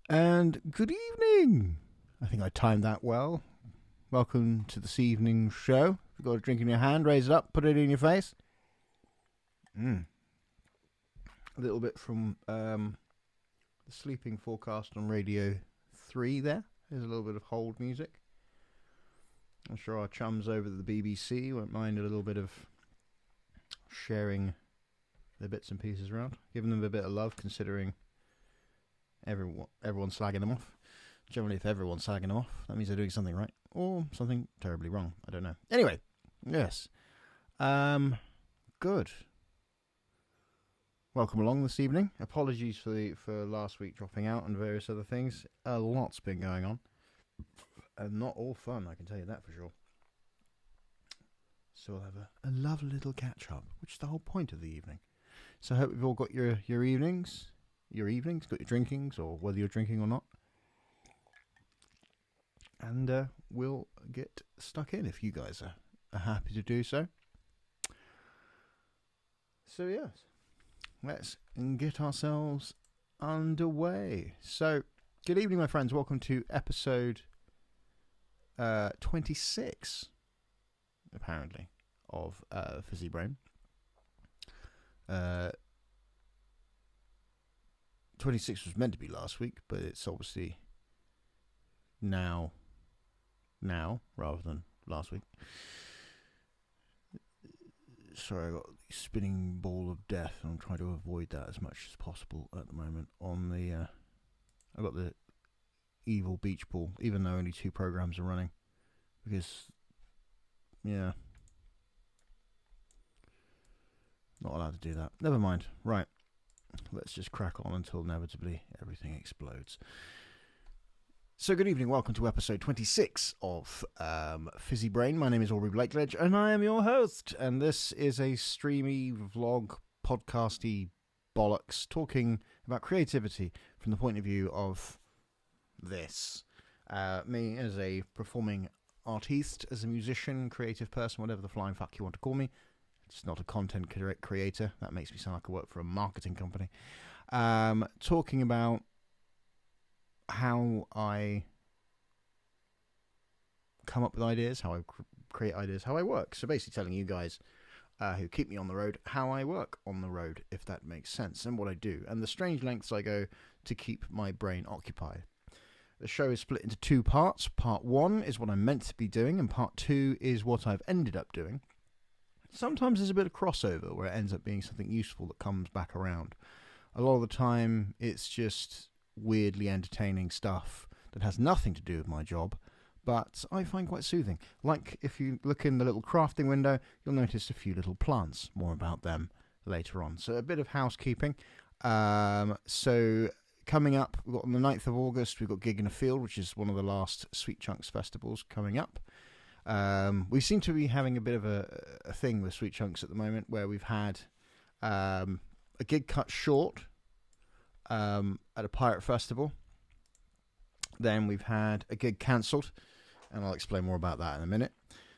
And good evening. I think I timed that well. Welcome to this evening's show. If you've got a drink in your hand, raise it up, put it in your face. A little bit from the sleeping forecast on Radio 3 there. There's a little bit of hold music. I'm sure our chums over at the BBC won't mind a little bit of sharing their bits and pieces around. Giving them a bit of love, considering everyone's slagging them off. Generally, if everyone's slagging them off, that means they're doing something right or something terribly wrong. I don't know. Anyway, yes. Good. Welcome along this evening. Apologies for last week dropping out and various other things. A lot's been going on. And not all fun, I can tell you that for sure. So we'll have a lovely little catch-up, which is the whole point of the evening. So I hope you've all got your evenings. Got your drinkings, or whether you're drinking or not. And we'll get stuck in if you guys are happy to do so. So yes, let's get ourselves underway. So, good evening, my friends. Welcome to episode 26, apparently, of Fizzy Brain. 26 was meant to be last week, but it's obviously now rather than last week. Sorry, I got the spinning ball of death, and I'm trying to avoid that as much as possible at the moment. I got the evil beach ball, even though only 2 programs are running, because not allowed to do that. Never mind. Right. Let's just crack on until inevitably everything explodes. So good evening, welcome to episode 26 of Fizzy Brain. My name is Aubrey Blakeledge, and I am your host. And this is a streamy, vlog, podcasty bollocks talking about creativity from the point of view of this. Me as a performing artiste, as a musician, creative person, whatever the flying fuck you want to call me. It's not a content creator. That makes me sound like I work for a marketing company. Talking about how I come up with ideas, how I create ideas, how I work. So basically telling you guys who keep me on the road how I work on the road, if that makes sense, and what I do, and the strange lengths I go to keep my brain occupied. The show is split into 2 parts. Part 1 is what I'm meant to be doing, and Part 2 is what I've ended up doing. Sometimes there's a bit of crossover where it ends up being something useful that comes back around. A lot of the time, it's just weirdly entertaining stuff that has nothing to do with my job, but I find quite soothing. Like, if you look in the little crafting window, you'll notice a few little plants. More about them later on. So a bit of housekeeping. So coming up, we've got on the 9th of August, we've got Gig in a Field, which is one of the last Sweet Chunks festivals coming up. We seem to be having a bit of a thing with Sweet Chunks at the moment, where we've had a gig cut short at a pirate festival. Then we've had a gig cancelled, and I'll explain more about that in a minute.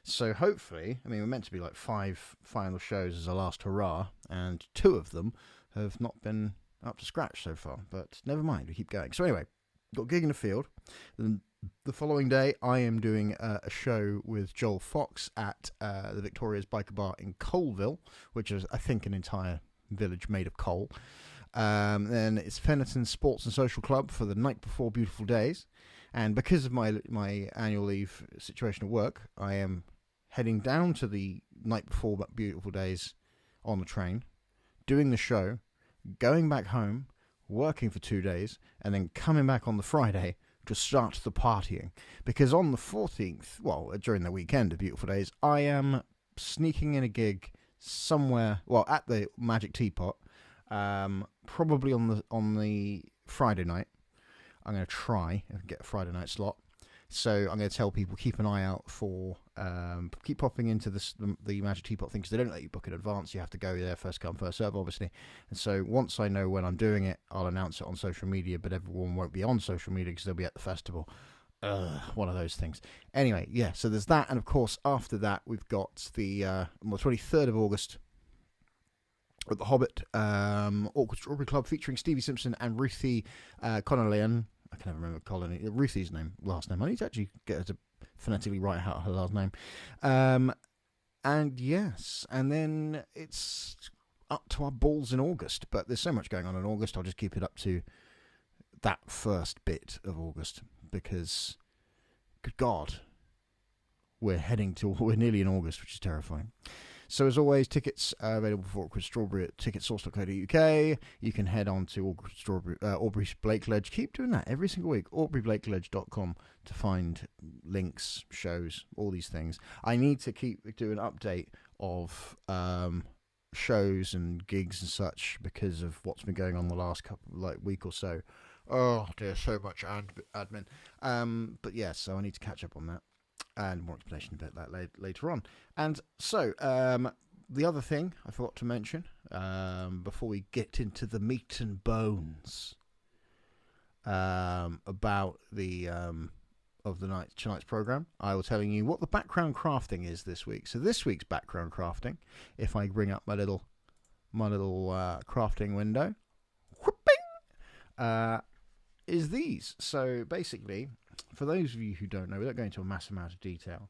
So hopefully, we're meant to be like 5 final shows as a last hurrah, and 2 of them have not been up to scratch so far, but never mind, we keep going. So anyway, got Gig in the Field. The following day, I am doing a show with Joel Fox at the Victoria's Biker Bar in COALVILLE, which is, I think, an entire village made of coal. Then it's FENITON Sports and Social Club for the night before Beautiful Days. And because of my annual leave situation at work, I am heading down to the night before Beautiful Days on the train, doing the show, going back home, working for 2 days, and then coming back on the Friday to start the partying. Because on the 14th, during the weekend of Beautiful Days, I am sneaking in a gig somewhere, at the Magic Teapot, probably on the Friday night. I'm going to try and get a Friday night slot. So I'm going to tell people, keep an eye out for, keep popping into the Magic Teapot thing, because they don't let you book in advance. You have to go there first come, first serve, obviously. And so once I know when I'm doing it, I'll announce it on social media, but everyone won't be on social media because they'll be at the festival. One of those things. Anyway, yeah, so there's that. And of course, after that, we've got the 23rd of August, at the Hobbit, Aubrey Club, featuring STEVIE, SIMPSON and Ruthy, Connallain. I can never remember Ruthy's last name. I need to actually get her to phonetically write out her last name. And yes, and then it's up to our balls in August. But there's so much going on in August, I'll just keep it up to that first bit of August, because, good God, we're nearly in August, which is terrifying. So as always, tickets are available for Awkward Strawberry at ticketsource.co.uk. You can head on to Aubrey's Blakeledge. Keep doing that every single week. AubreyBlakeledge.com to find links, shows, all these things. I need to keep doing an update of shows and gigs and such because of what's been going on the last week or so. Oh dear, so much admin. But yeah, so I need to catch up on that. And more explanation about that later on. And so, the other thing I forgot to mention, before we get into the meat and bones about the of tonight's program, I will telling you what the background crafting is this week. So this week's background crafting, if I bring up my little crafting window, is these. So basically, for those of you who don't know, without going into a massive amount of detail,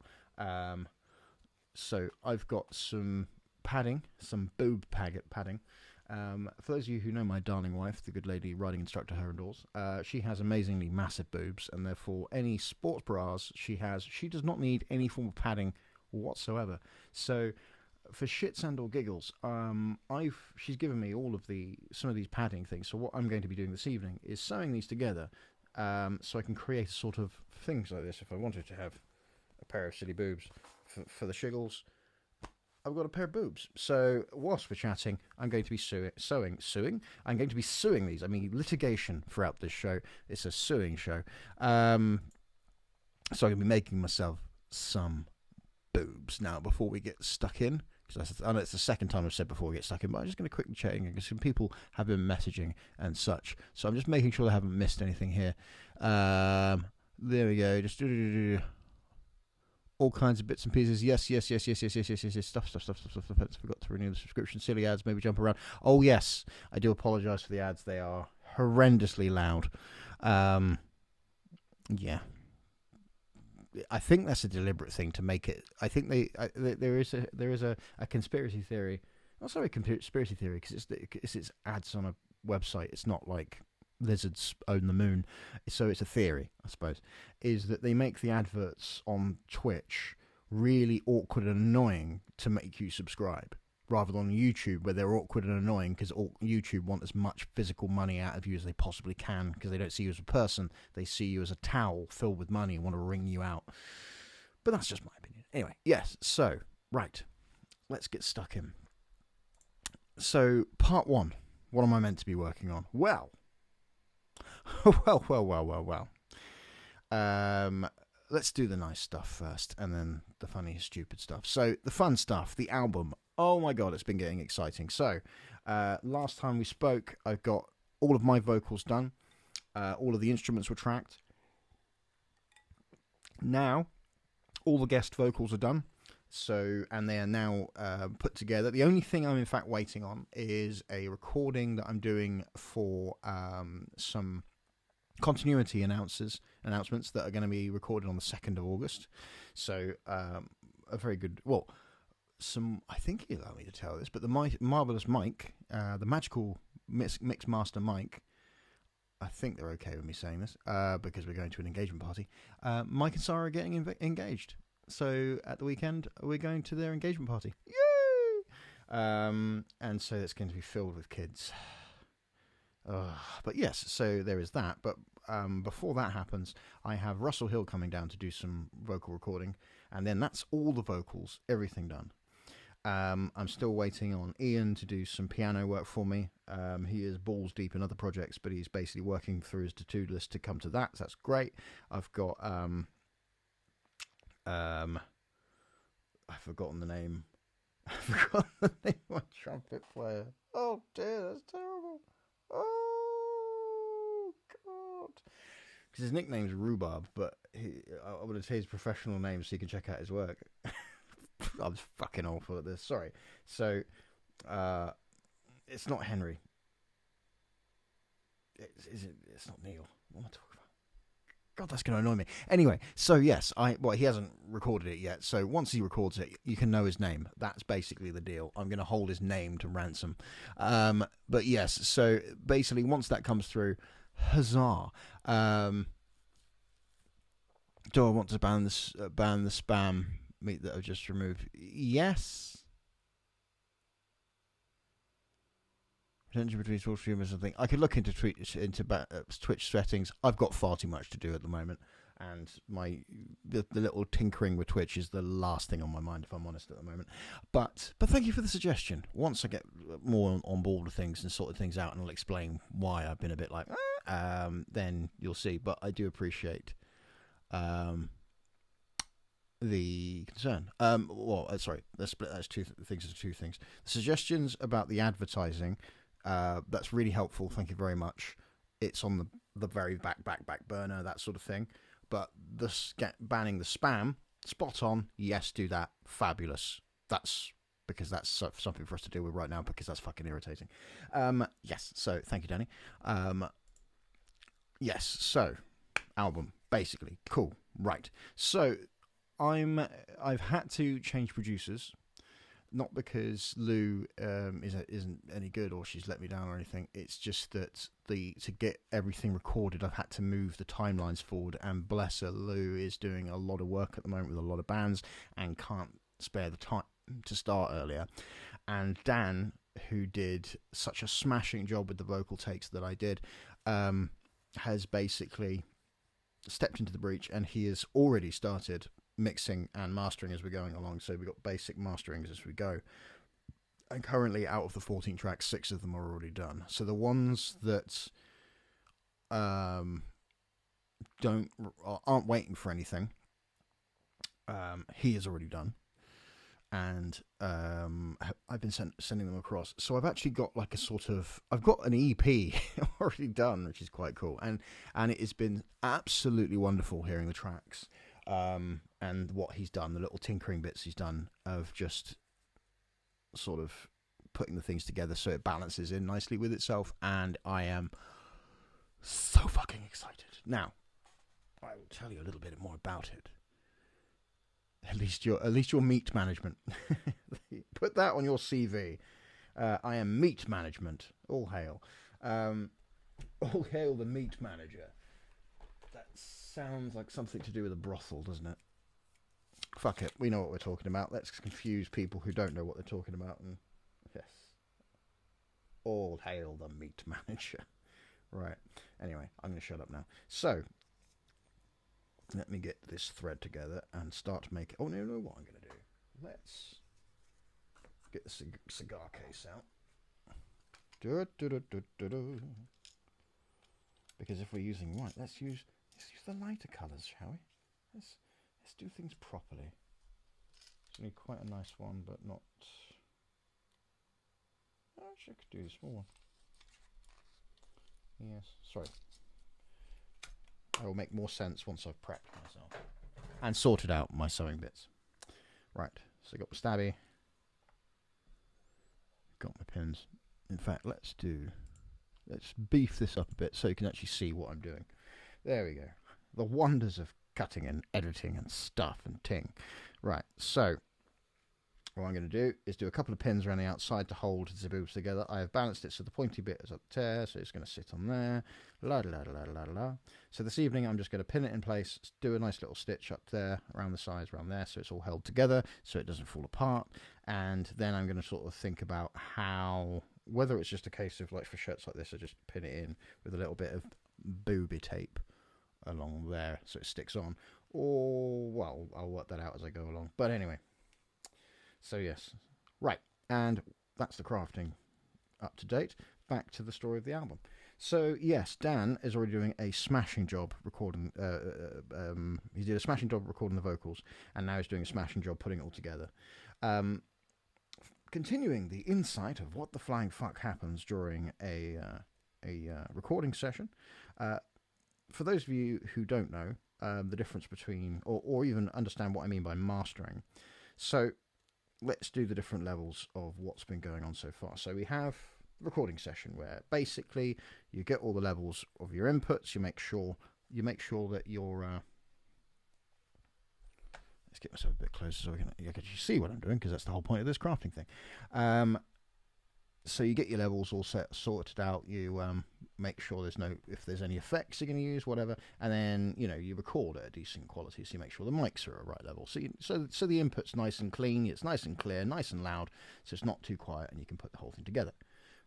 so I've got some padding, some boob padding. For those of you who know my darling wife, the good lady riding instructor her indoors, she has amazingly massive boobs, and therefore any sports bras she does not need any form of padding whatsoever. So for shits and or giggles, she's given me some of these padding things. So what I'm going to be doing this evening is sewing these together, so I can create a sort of things like this. If I wanted to have a pair of silly boobs for the shiggles, I've got a pair of boobs. So whilst we're chatting, I'm going to be sewing. I'm going to be suing these. I mean, litigation throughout this show. It's a suing show. So I'm going to be making myself some boobs. Now, before we get stuck in, because I know it's the second time I've said before we get stuck in, but I'm just going to quickly check in because some people have been messaging and such. So I'm just making sure I haven't missed anything here. There we go. Just all kinds of bits and pieces. Yes. Stuff. Forgot to renew the subscription. Silly ads, maybe jump around. Oh, yes. I do apologise for the ads. They are horrendously loud. Yeah. I think that's a deliberate thing to make it. I think there is a conspiracy theory. Not sorry, conspiracy theory, because it's ads on a website. It's not like lizards own the moon. So it's a theory, I suppose, is that they make the adverts on Twitch really awkward and annoying to make you subscribe, rather than on YouTube where they're awkward and annoying because YouTube want as much physical money out of you as they possibly can, because they don't see you as a person, they see you as a towel filled with money and want to wring you out. But that's just my opinion. Anyway, yes, so, right, let's get stuck in. So, part one, what am I meant to be working on? Well. Let's do the nice stuff first, and then the funny, stupid stuff. So, the fun stuff, the album. Oh my God, it's been getting exciting. So, last time we spoke, I got all of my vocals done. All of the instruments were tracked. Now, all the guest vocals are done. So, and they are now put together. The only thing I'm in fact waiting on is a recording that I'm doing for some continuity announcements that are going to be recorded on the 2nd of August. So, a very good, I think you allow me to tell this, but the marvelous mic, the magical mix master mic, I think they're okay with me saying this, because we're going to an engagement party. Mike and Sarah are getting engaged. So at the weekend, we're going to their engagement party. Yay! And so it's going to be filled with kids. But yes, so there is that. But before that happens, I have Russell Hill coming down to do some vocal recording. And then that's all the vocals, everything done. I'm still waiting on Ian to do some piano work for me. He is balls deep in other projects, but he's basically working through his to-do list to come to that. So that's great. I've got... I've forgotten the name. I've forgotten the name of my trumpet player. Oh dear, that's terrible. Oh God. Because his nickname's Rhubarb, but I would say his professional name so you can check out his work. I'm fucking awful at this. Sorry. So, it's not Henry. It's not Neil. What am I talking about? God, that's going to annoy me. Anyway, so yes, he hasn't recorded it yet. So once he records it, you can know his name. That's basically the deal. I'm going to hold his name to ransom. But yes, so basically once that comes through, huzzah. Do I want to ban the spam meat that I've just removed? Yes. Potential between Twitch streamers and things. I could look into Twitch settings. I've got far too much to do at the moment, and the little tinkering with Twitch is the last thing on my mind, if I'm honest, at the moment. But thank you for the suggestion. Once I get more on board with things and sorted things out, and I'll explain why I've been a bit like, then you'll see. But I do appreciate the concern. Sorry, let's split that as two things. The suggestions about the advertising. That's really helpful. Thank you very much. It's on the very back burner, that sort of thing. But banning the spam, spot on. Yes, do that. Fabulous. That's because that's something for us to deal with right now, because that's fucking irritating. Yes. So thank you, Danny. Yes. So album basically cool. Right. So I've had to change producers. Not because Lou isn't any good or she's let me down or anything. It's just that to get everything recorded, I've had to move the timelines forward. And bless her, Lou is doing a lot of work at the moment with a lot of bands and can't spare the time to start earlier. And Dan, who did such a smashing job with the vocal takes that I did, has basically stepped into the breach, and he has already started mixing and mastering as we're going along. So we've got basic masterings as we go, and currently out of the 14 tracks, 6 of them are already done. So the ones that aren't waiting for anything, he has already done, and I've been sending them across. So I've actually got like I've got an EP already done, which is quite cool, and it has been absolutely wonderful hearing the tracks. And what he's done, the little tinkering bits he's done of just sort of putting the things together so it balances in nicely with itself, and I am so fucking excited. Now, I will tell you a little bit more about it. At least your meat management. Put that on your CV. I am meat management. All hail. All hail the meat manager. That sounds like something to do with a brothel, doesn't it? Fuck it. We know what we're talking about. Let's confuse people who don't know what they're talking about. And yes. All hail the meat manager. Right. Anyway, I'm going to shut up now. So, let me get this thread together and start to make it. Oh, no, what I'm going to do. Let's get the cigar case out. Because if we're using white, let's use the lighter colours, shall we? Let's do things properly. It's only quite a nice one, but not. Actually, I could do the small one. Yes, sorry. It will make more sense once I've prepped myself and sorted out my sewing bits. Right, so I got my stabby, got my pins. In fact, let's beef this up a bit so you can actually see what I'm doing. There we go. The wonders of cutting and editing and stuff and ting. Right, so what I'm going to do is do a couple of pins around the outside to hold the boobs together. I have balanced it so the pointy bit is up there, so it's going to sit on there. La la la la la la. So this evening I'm just going to pin it in place, do a nice little stitch up there, around the sides, around there, so it's all held together, so it doesn't fall apart. And then I'm going to sort of think about whether it's just a case of, like for shirts like this, I just pin it in with a little bit of booby tape along there so it sticks on, or, well, I'll work that out as I go along. But anyway. So yes, right, and that's the crafting up to date. Back to the story of the album. So yes, Dan is already doing a smashing job recording. He did a smashing job recording the vocals, and now he's doing a smashing job putting it all together. Continuing the insight of what the flying fuck happens during a recording session. For those of you who don't know the difference between, or even understand what I mean by mastering, so let's do the different levels of what's been going on so far. So we have the recording session where basically you get all the levels of your inputs, you make sure you make sure that you're let's get myself a bit closer so I can actually see what I'm doing, because that's the whole point of this crafting thing. So you get your levels all sorted out. You make sure if there's any effects you're going to use, whatever, and then you record at a decent quality. So you make sure the mics are at the right level. So the input's nice and clean, it's nice and clear, nice and loud, so it's not too quiet, and you can put the whole thing together.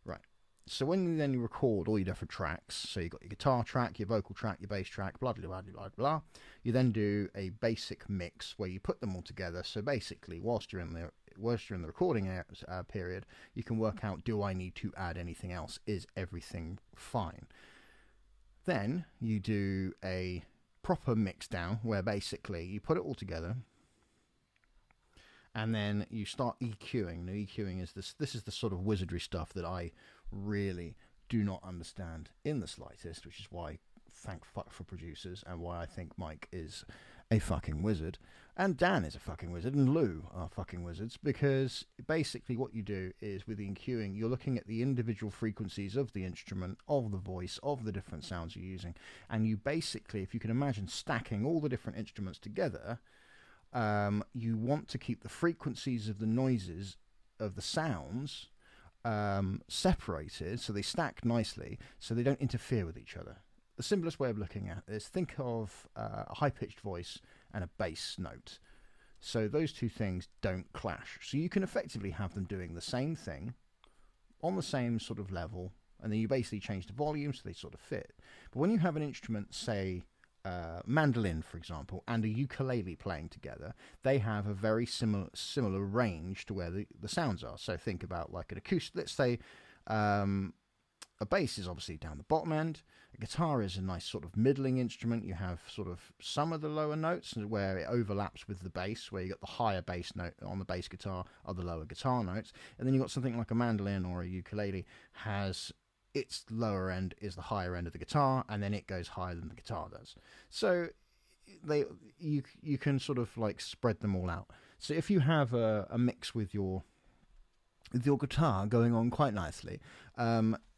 Right. So when you record all your different tracks, so you've got your guitar track, your vocal track, your bass track, blah, blah, blah, blah, blah, you then do a basic mix where you put them all together. So basically, whilst you're in the recording period, you can work out, do I need to add anything else? Is everything fine? Then you do a proper mix down where basically you put it all together, and then you start EQing. Now, EQing is this is the sort of wizardry stuff that I really do not understand in the slightest, which is why thank fuck for producers, and why I think Mike is a fucking wizard, and Dan is a fucking wizard, and Lou are fucking wizards, because basically what you do is, with the EQing, you're looking at the individual frequencies of the instrument, of the voice, of the different sounds you're using, and you basically, if you can imagine stacking all the different instruments together, you want to keep the frequencies of the noises of the sounds separated, so they stack nicely, so they don't interfere with each other. The simplest way of looking at this, think of a high-pitched voice and a bass note. So those two things don't clash. So you can effectively have them doing the same thing on the same sort of level, and then you basically change the volume so they sort of fit. But when you have an instrument, say mandolin, for example, and a ukulele playing together, they have a very similar range to where the sounds are. So think about like an acoustic. Let's say a bass is obviously down the bottom end. A guitar is a nice sort of middling instrument. You have sort of some of the lower notes where it overlaps with the bass, where you got the higher bass note on the bass guitar are the lower guitar notes, and then you got something like a mandolin or a ukulele has its lower end is the higher end of the guitar, and then it goes higher than the guitar does. So you can sort of like spread them all out. So if you have a mix with your guitar going on quite nicely,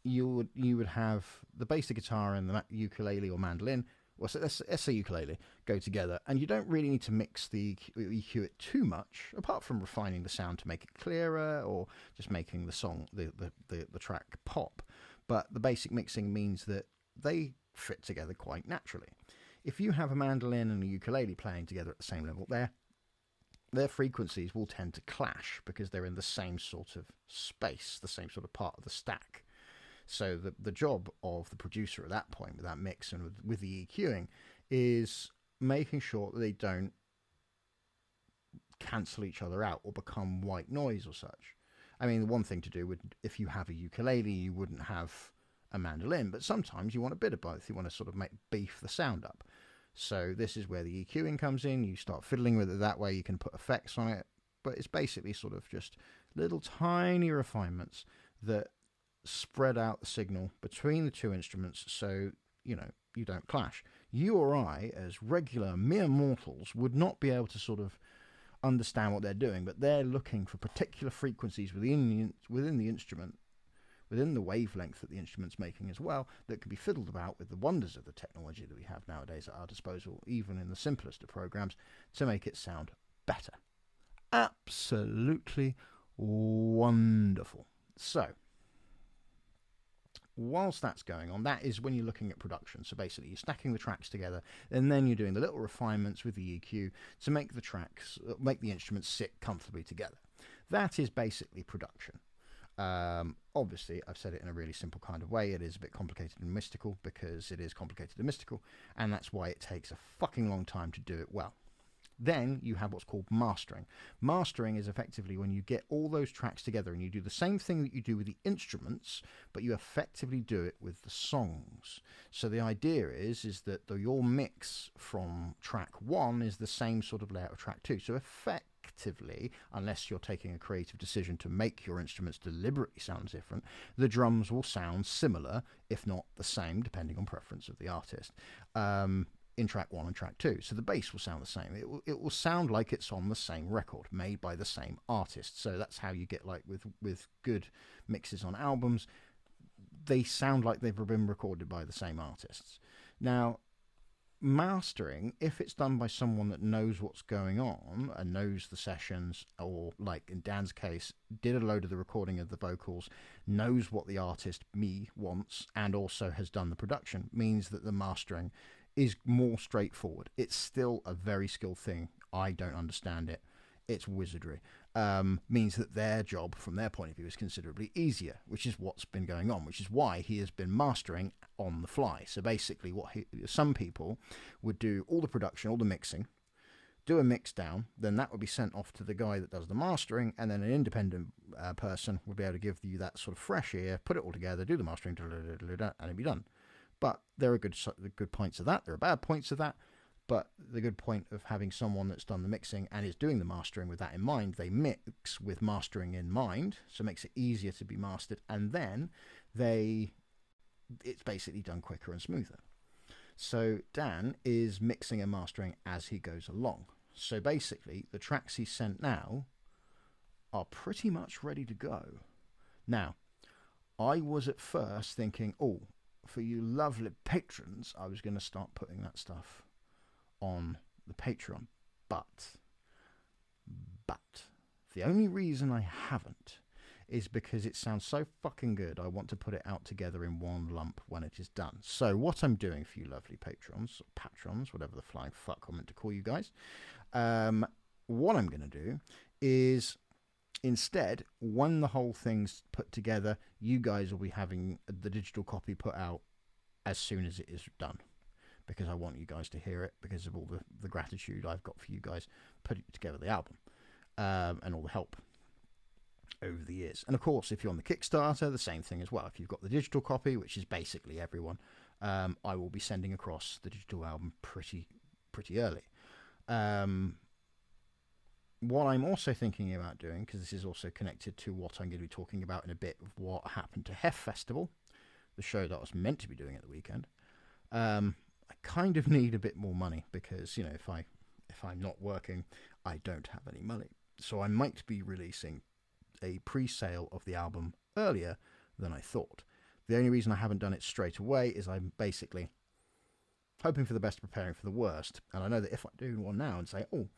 you would have the bass guitar and the ukulele or mandolin, well, so let's say ukulele, go together, and you don't really need to mix the EQ it too much, apart from refining the sound to make it clearer or just making the song, the track pop. But the basic mixing means that they fit together quite naturally. If you have a mandolin and a ukulele playing together at the same level, their frequencies will tend to clash because they're in the same sort of space, the same sort of part of the stack. So the job of the producer at that point, with that mix and with the EQing, is making sure that they don't cancel each other out or become white noise or such. I mean, the one thing to do would, if you have a ukulele, you wouldn't have a mandolin, but sometimes you want a bit of both. You want to sort of beef the sound up. So this is where the EQing comes in. You start fiddling with it that way. You can put effects on it, but it's basically sort of just little tiny refinements that spread out the signal between the two instruments, so you don't clash. You or I, as regular mere mortals, would not be able to sort of understand what they're doing, but they're looking for particular frequencies within the instrument, within the wavelength that the instrument's making as well, that can be fiddled about with the wonders of the technology that we have nowadays at our disposal, even in the simplest of programs, to make it sound better. Absolutely wonderful. So whilst that's going on, that is when you're looking at production. So basically you're stacking the tracks together, and then you're doing the little refinements with the EQ to make the instruments sit comfortably together. That is basically production. Obviously, I've said it in a really simple kind of way. It is a bit complicated and mystical, because it is complicated and mystical, and that's why it takes a fucking long time to do it well. Then you have what's called mastering. Mastering is effectively when you get all those tracks together and you do the same thing that you do with the instruments, but you effectively do it with the songs. So the idea is that your mix from track 1 is the same sort of layout of track 2. So effectively, unless you're taking a creative decision to make your instruments deliberately sound different, the drums will sound similar, if not the same, depending on preference of the artist. In track 1 and track 2. So the bass will sound the same. It will sound like it's on the same record, made by the same artist. So that's how you get, like, with good mixes on albums, they sound like they've been recorded by the same artists. Now, mastering, if it's done by someone that knows what's going on and knows the sessions, or like in Dan's case, did a load of the recording of the vocals, knows what the artist, me, wants, and also has done the production, means that the mastering is more straightforward. It's still a very skilled thing. I don't understand it. It's wizardry. Means that their job, from their point of view, is considerably easier, which is what's been going on, which is why he has been mastering on the fly. So basically, some people would do all the production, all the mixing, do a mix down, then that would be sent off to the guy that does the mastering, and then an independent person would be able to give you that sort of fresh ear, put it all together, do the mastering, and it'd be done. But there are good points of that, there are bad points of that. But the good point of having someone that's done the mixing and is doing the mastering with that in mind, they mix with mastering in mind, so it makes it easier to be mastered, and then it's basically done quicker and smoother. So Dan is mixing and mastering as he goes along. So basically, the tracks he's sent now are pretty much ready to go. Now, I was at first thinking, oh, for you lovely patrons, I was going to start putting that stuff on the Patreon, but the only reason I haven't is because it sounds so fucking good. I want to put it out together in one lump when it is done. So what I'm doing for you lovely patrons, whatever the flying fuck I'm meant to call you guys, what I'm going to do is, instead, when the whole thing's put together, you guys will be having the digital copy put out as soon as it is done, because I want you guys to hear it, because of all the gratitude I've got for you guys putting together the album, and all the help over the years. And of course, if you're on the Kickstarter, the same thing as well. If you've got the digital copy, which is basically everyone, I will be sending across the digital album pretty early. What I'm also thinking about doing, because this is also connected to what I'm going to be talking about in a bit, of what happened to HEFF Festival, the show that I was meant to be doing at the weekend. I kind of need a bit more money, because, you know, if I'm not working, I don't have any money. So I might be releasing a pre-sale of the album earlier than I thought. The only reason I haven't done it straight away is I'm basically hoping for the best, preparing for the worst. And I know that if I do one now and say, oh,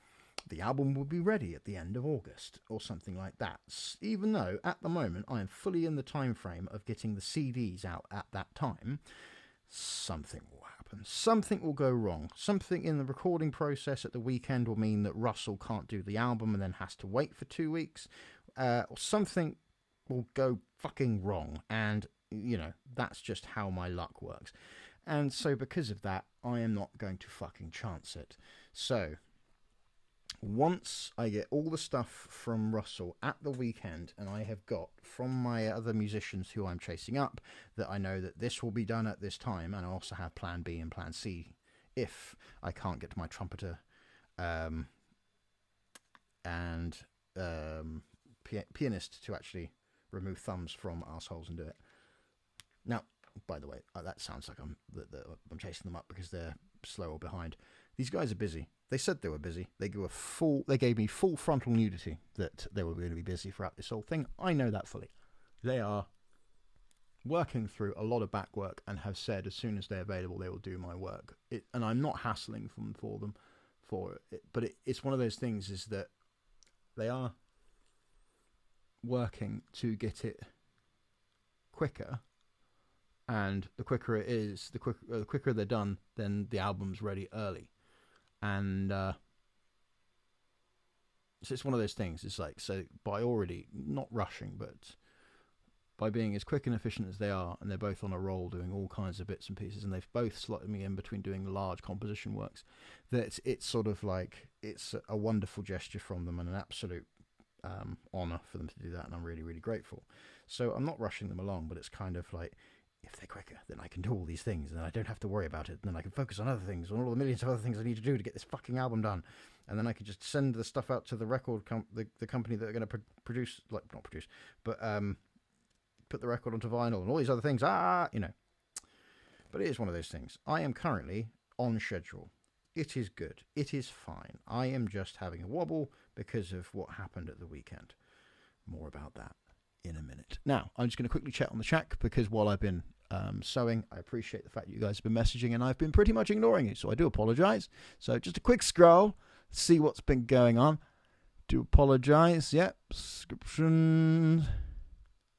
the album will be ready at the end of August or something like that, even though at the moment I am fully in the time frame of getting the CDs out at that time, something will happen. Something will go wrong. Something in the recording process at the weekend will mean that Russell can't do the album and then has to wait for 2 weeks, or something will go fucking wrong. And, you know, that's just how my luck works. And so because of that, I am not going to fucking chance it. So once I get all the stuff from Russell at the weekend, and I have got from my other musicians who I'm chasing up that I know that this will be done at this time, and I also have plan B and plan C if I can't get to my trumpeter and pianist to actually remove thumbs from arseholes and do it. Now, by the way, that sounds like I'm chasing them up because they're slow or behind. These guys are busy. They said they were busy. They gave me full frontal nudity that they were going to be busy throughout this whole thing. I know that fully. They are working through a lot of back work and have said as soon as they're available, they will do my work. And I'm not hassling them for it. But it's one of those things, is that they are working to get it quicker. And the quicker it is, the quicker they're done, then the album's ready early. And so it's one of those things. It's like, so by already not rushing, but by being as quick and efficient as they are, and they're both on a roll doing all kinds of bits and pieces, and they've both slotted me in between doing large composition works, that it's sort of like, it's a wonderful gesture from them and an absolute honour for them to do that, and I'm really, really grateful. So I'm not rushing them along, but it's kind of like, if they're quicker, then I can do all these things, and I don't have to worry about it, and then I can focus on other things, on all the millions of other things I need to do to get this fucking album done, and then I can just send the stuff out to the record the company that are going to produce, like, not produce, but put the record onto vinyl and all these other things, you know. But it is one of those things. I am currently on schedule. It is good. It is fine. I am just having a wobble because of what happened at the weekend. More about that in a minute. Now, I'm just going to quickly check on the track, because while I've been sewing. I appreciate the fact that you guys have been messaging, and I've been pretty much ignoring you, so I do apologise. So just a quick scroll, see what's been going on. Do apologise. Yep, subscriptions.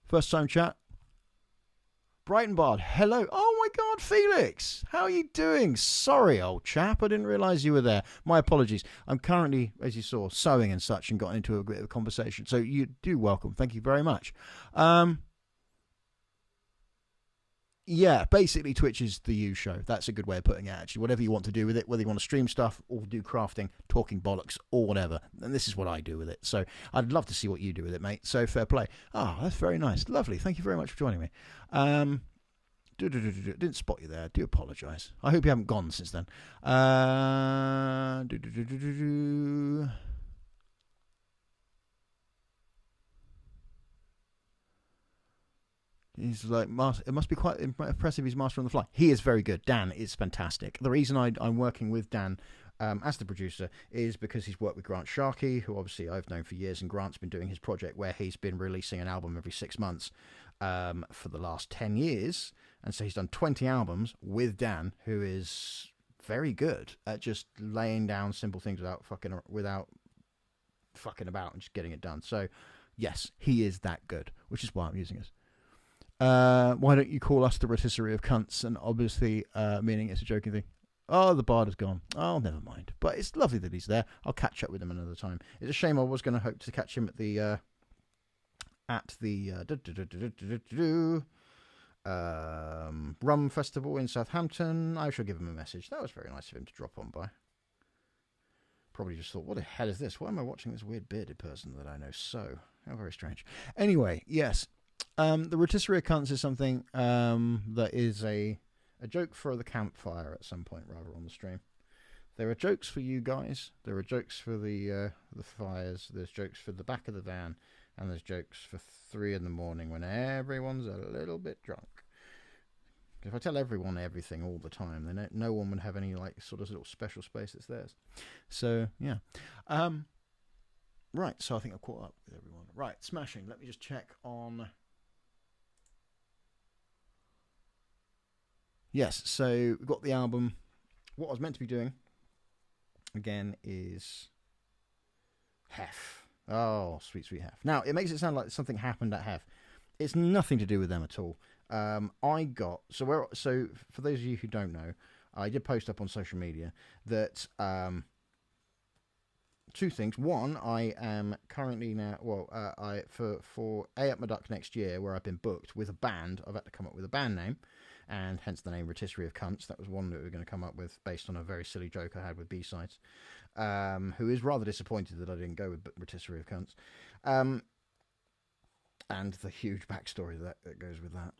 First time chat. Brighton Bard, hello. Oh my God, Felix, how are you doing? Sorry, old chap, I didn't realise you were there. My apologies. I'm currently, as you saw, sewing and such, and got into a bit of a conversation. So you do welcome. Thank you very much. Yeah, basically Twitch is the you show. That's a good way of putting it, actually. Whatever you want to do with it, whether you want to stream stuff or do crafting, talking bollocks, or whatever. And this is what I do with it. So I'd love to see what you do with it, mate. So fair play. Oh, that's very nice. Lovely. Thank you very much for joining me. Didn't spot you there. Do apologise. I hope you haven't gone since then. He's like, it must be quite impressive. He's master on the fly. He is very good. Dan is fantastic. The reason I'm working with Dan as the producer is because he's worked with Grant Sharkey, who obviously I've known for years, and Grant's been doing his project where he's been releasing an album every 6 months for the last 10 years. And so he's done 20 albums with Dan, who is very good at just laying down simple things without fucking about and just getting it done. So yes, he is that good, which is why I'm using it. Why don't you call us the rotisserie of cunts? And obviously, meaning it's a joking thing. Oh, the bard is gone. Oh, never mind. But it's lovely that he's there. I'll catch up with him another time. It's a shame I was going to hope to catch him at the Rum Festival in Southampton. I shall give him a message. That was very nice of him to drop on by. Probably just thought, what the hell is this? Why am I watching this weird bearded person that I know so? How very strange. Anyway, yes. The rotisserie of cunts is something that is a joke for the campfire at some point, rather, on the stream. There are jokes for you guys. There are jokes for the fires. There's jokes for the back of the van. And there's jokes for 3 in the morning when everyone's a little bit drunk. If I tell everyone everything all the time, then no one would have any like sort of little special space that's theirs. So, yeah. Right, so I think I've caught up with everyone. Right, smashing. Let me just check on... Yes, so we've got the album. What I was meant to be doing, again, is HEFF. Oh, sweet, sweet HEFF. Now, it makes it sound like something happened at HEFF. It's nothing to do with them at all. So for those of you who don't know, I did post up on social media that 2 things. One, I am currently now, for A Up My Duck next year, where I've been booked with a band, I've had to come up with a band name, and hence the name Rotisserie of Cunts. That was one that we were going to come up with based on a very silly joke I had with B-Sides, who is rather disappointed that I didn't go with Rotisserie of Cunts, and the huge backstory that goes with that.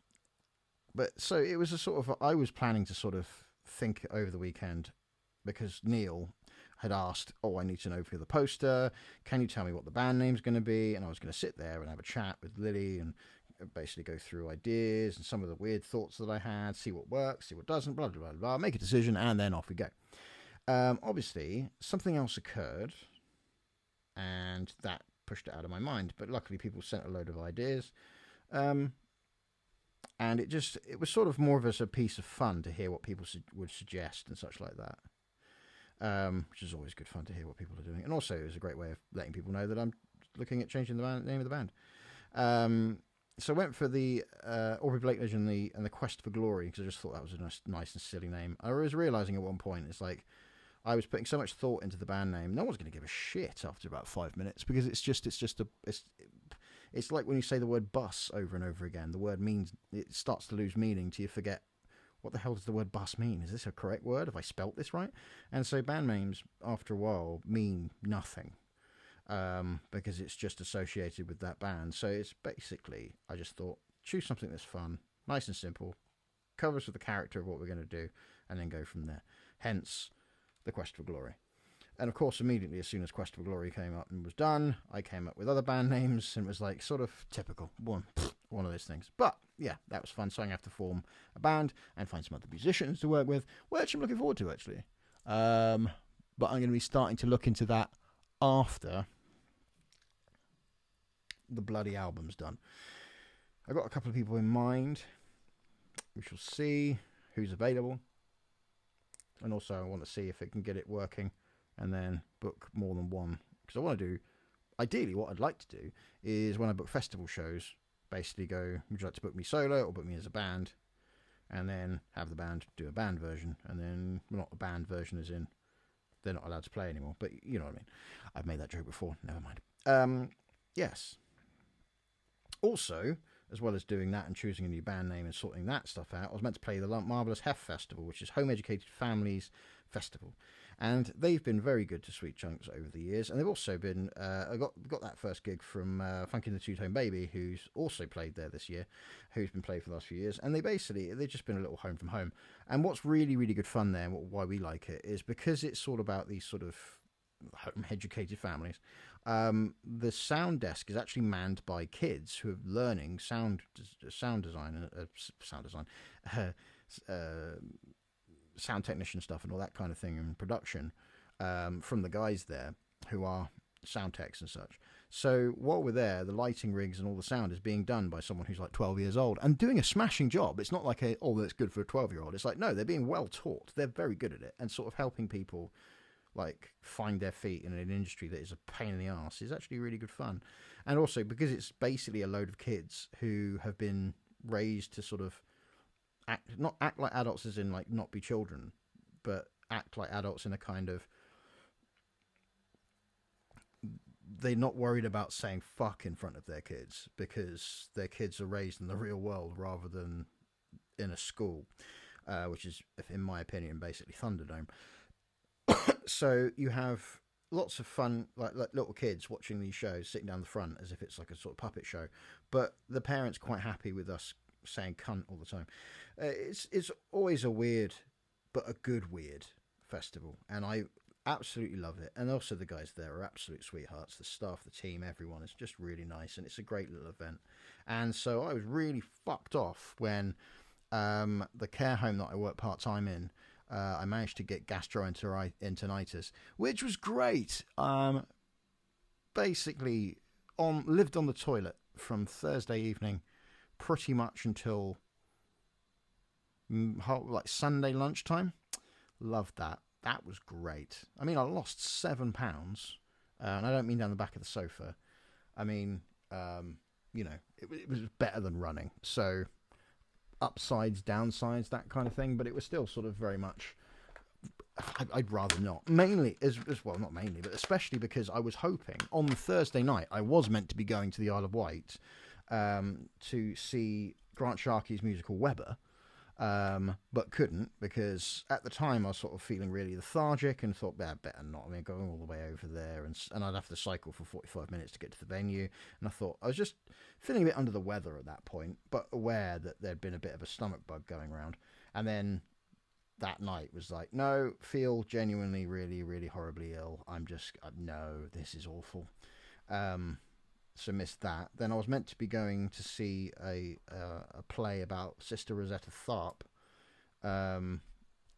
But so it was a sort of, I was planning to sort of think over the weekend, because Neil had asked, I need to know for the poster, can you tell me what the band name's going to be? And I was going to sit there and have a chat with Lily and basically go through ideas and some of the weird thoughts that I had, see what works, see what doesn't, blah, blah, blah, blah, make a decision, and then off we go. Obviously, something else occurred, and that pushed it out of my mind. But luckily, people sent a load of ideas. And it was sort of more of a piece of fun to hear what people would suggest and such like that. Which is always good fun to hear what people are doing. And also, it was a great way of letting people know that I'm looking at changing the name of the band. So I went for the Aubrey, Blakeledge and the Quest for Glory, because I just thought that was a nice and silly name. I was realising at one point, it's like, I was putting so much thought into the band name. No one's going to give a shit after about 5 minutes, because it's like when you say the word bus over and over again. The word it starts to lose meaning till you forget, what the hell does the word bus mean? Is this a correct word? Have I spelt this right? And so band names, after a while, mean nothing, because it's just associated with that band. So it's basically, I just thought, choose something that's fun, nice and simple, covers with the character of what we're going to do, and then go from there. Hence, the Quest for Glory. And of course, immediately, as soon as Quest for Glory came up and was done, I came up with other band names, and it was like sort of typical. One of those things. But yeah, that was fun. So I'm going to have to form a band and find some other musicians to work with, which I'm looking forward to, actually. But I'm going to be starting to look into that after the bloody album's done. I've got a couple of people in mind. we shall see who's available. And also I want to see if it can get it working and then book more than one. Because I want to do, ideally what I'd like to do is when I book festival shows, basically go, would you like to book me solo or book me as a band? And then have the band do a band version. And then, well, not a band version as in they're not allowed to play anymore. But you know what I mean. I've made that joke before. Never mind. Yes. Also, as well as doing that and choosing a new band name and sorting that stuff out, I was meant to play the marvellous HEFF Festival, which is Home Educated Families Festival. And they've been very good to Sweet Chunks over the years. And they've also been, I got that first gig from Funky and the Two-Tone Baby, who's also played there this year, who's been played for the last few years. And they've just been a little home from home. And what's really, really good fun there, and why we like it, is because it's all about these sort of home-educated families. The sound desk is actually manned by kids who are learning sound design, sound technician stuff and all that kind of thing in production, from the guys there who are sound techs and such. So while we're there, the lighting rigs and all the sound is being done by someone who's like 12 years old and doing a smashing job. It's not like that's good for a 12-year-old. It's like, no, they're being well taught. They're very good at it, and sort of helping people like find their feet in an industry that is a pain in the arse is actually really good fun. And also because it's basically a load of kids who have been raised to sort of not act like adults as in like not be children, but act like adults in a kind of, they're not worried about saying fuck in front of their kids because their kids are raised in the real world rather than in a school, which is, in my opinion, basically Thunderdome. So you have lots of fun, like little kids watching these shows, sitting down the front as if it's like a sort of puppet show. But the parents quite happy with us saying cunt all the time. It's always a weird, but a good weird festival, and I absolutely love it. And also the guys there are absolute sweethearts. The staff, the team, everyone is just really nice, and it's a great little event. And so I was really fucked off when the care home that I work part-time in, I managed to get gastroenteritis, which was great. Basically, lived on the toilet from Thursday evening pretty much until like Sunday lunchtime. Loved that. That was great. I mean, I lost 7 pounds, and I don't mean down the back of the sofa. I mean, it was better than running. So upsides, downsides, that kind of thing, but it was still sort of very much, I'd rather not. Mainly, as well, not mainly, but especially because I was hoping on the Thursday night, I was meant to be going to the Isle of Wight to see Grant Sharkey's musical Weber, but couldn't because at the time I was sort of feeling really lethargic and thought, better not. I mean, going all the way over there and I'd have to cycle for 45 minutes to get to the venue. And I thought, I was just feeling a bit under the weather at that point, but aware that there'd been a bit of a stomach bug going around. And then that night was like, no, feel genuinely really, really horribly ill. No, this is awful. So missed that. Then I was meant to be going to see a play about Sister Rosetta Tharpe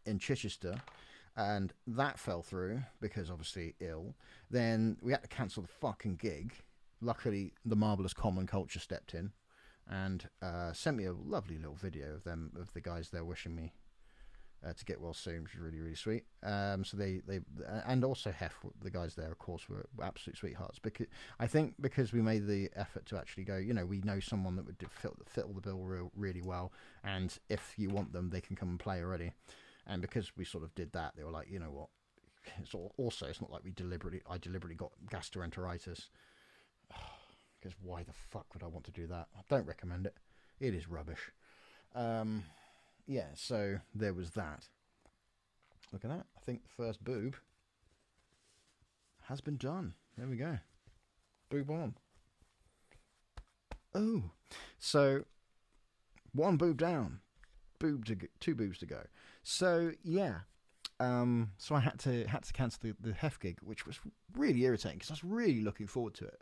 in Chichester, and that fell through because obviously ill. Then we had to cancel the fucking gig. Luckily, the marvellous Common Culture stepped in and sent me a lovely little video of the guys there wishing me to get well soon, which is really, really sweet. So they and also HEFF, the guys there, of course, were absolute sweethearts. Because we made the effort to actually go, we know someone that would fit all the bill really well, and if you want them, they can come and play already. And because we sort of did that, they were like, you know what? It's not like I deliberately got gastroenteritis. Because why the fuck would I want to do that? I don't recommend it. It is rubbish. Yeah, so there was that. Look at that. I think the first boob has been done. There we go. Boob on. Oh. So, one boob down. Two boobs to go. So, yeah. So I had to cancel the HEFF gig, which was really irritating because I was really looking forward to it.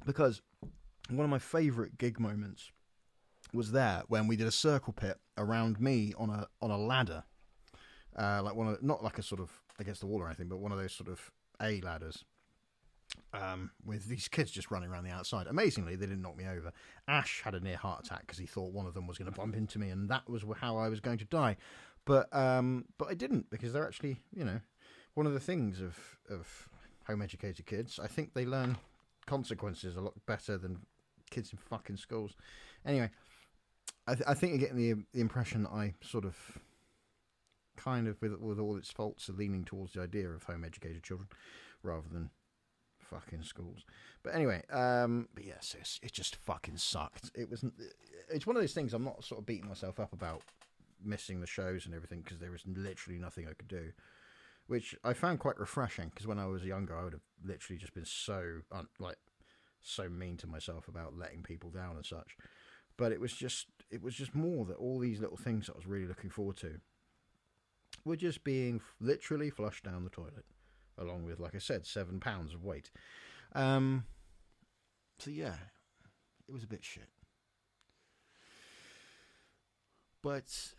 Because one of my favourite gig moments was there when we did a circle pit around me on a ladder, like not like a sort of against the wall or anything, but one of those sort of A ladders, with these kids just running around the outside. Amazingly, they didn't knock me over. Ash had a near heart attack because he thought one of them was going to bump into me, and that was how I was going to die. But I didn't, because they're actually, one of the things of home-educated kids, I think they learn consequences a lot better than kids in fucking schools. Anyway, I think you're getting the impression that I sort of, kind of, with all its faults, are leaning towards the idea of home-educated children rather than fucking schools. But anyway, but yes, it just fucking sucked. It's one of those things I'm not sort of beating myself up about missing the shows and everything, because there was literally nothing I could do, which I found quite refreshing, because when I was younger I would have literally just been so mean to myself about letting people down and such. But it was just more that all these little things that I was really looking forward to were just being literally flushed down the toilet, along with, like I said, 7 pounds of weight. So yeah, it was a bit shit. But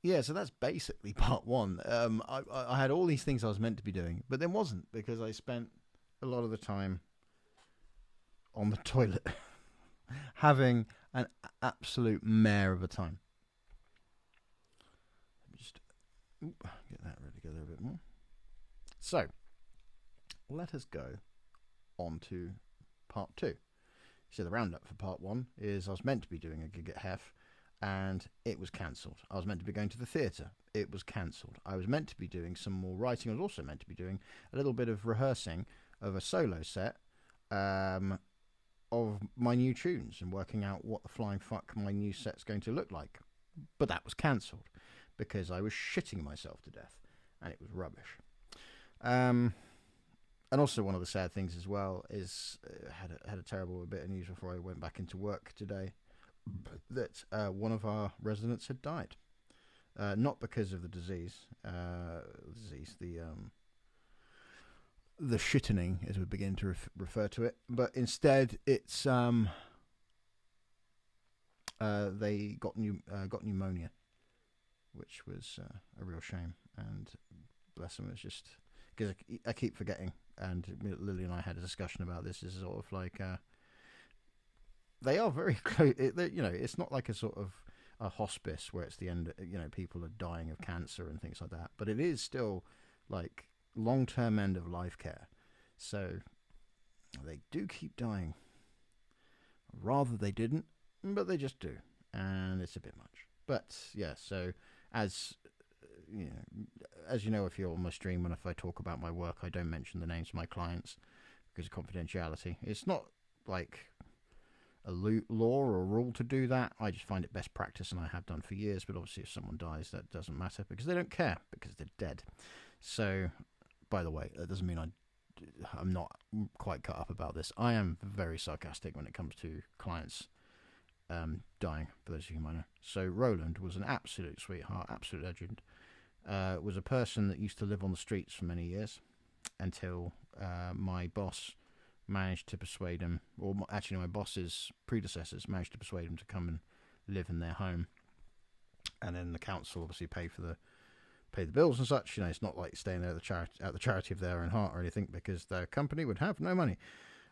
yeah, so that's basically part one. I had all these things I was meant to be doing, but then wasn't, because I spent a lot of the time on the toilet having an absolute mare of a time. Let me just get that ready together a bit more. So let us go on to part two. So the roundup for part one is I was meant to be doing a gig at HEFF, and it was cancelled. I was meant to be going to the theatre. It was cancelled. I was meant to be doing some more writing. I was also meant to be doing a little bit of rehearsing of a solo set of my new tunes and working out what the flying fuck my new set's going to look like. But that was cancelled because I was shitting myself to death, and it was rubbish. And also, one of the sad things as well is had a terrible bit of news before I went back into work today, that one of our residents had died, not because of the disease, the shittening, as we begin to refer to it, but instead it's they got pneumonia, which was a real shame. And bless them, it's just because I keep forgetting. And Lily and I had a discussion about this. Is sort of like they are very close. It's not like a sort of a hospice where it's the end. People are dying of cancer and things like that. But it is still like long-term end of life care. So they do keep dying. Rather they didn't, but they just do, and it's a bit much. But yeah, so as you know, if you're on my stream and if I talk about my work, I don't mention the names of my clients because of confidentiality. It's not like a law or a rule to do that. I just find it best practice, and I have done for years. But obviously, if someone dies, that doesn't matter because they don't care, because they're dead. So, by the way, that doesn't mean I'm not quite cut up about this. I am very sarcastic when it comes to clients dying, for those of you who might know. So Roland was an absolute sweetheart, absolute legend. Was a person that used to live on the streets for many years until my boss managed to persuade him, or actually my boss's predecessors managed to persuade him to come and live in their home. And then the council obviously pay the bills and such. It's not like staying there at the charity of their own heart or anything, because their company would have no money.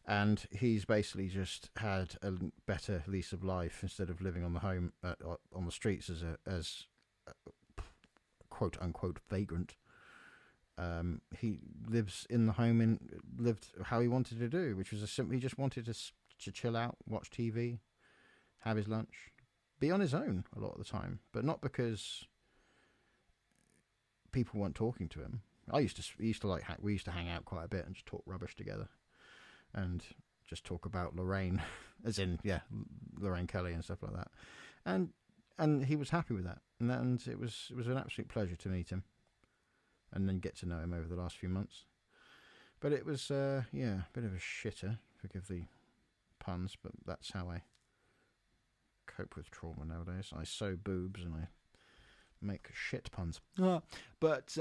And he's basically just had a better lease of life instead of living on the streets as a quote unquote vagrant. He lives in the home and lived how he wanted to do, which was he just wanted to chill out, watch TV, have his lunch, be on his own a lot of the time, but not because people weren't talking to him. We used to hang out quite a bit and just talk rubbish together, and just talk about Lorraine, as in Lorraine Kelly and stuff like that, and he was happy with that, and it was an absolute pleasure to meet him, and then get to know him over the last few months. But it was a bit of a shitter, forgive the puns, but that's how I cope with trauma nowadays. I sew boobs and I make shit puns. But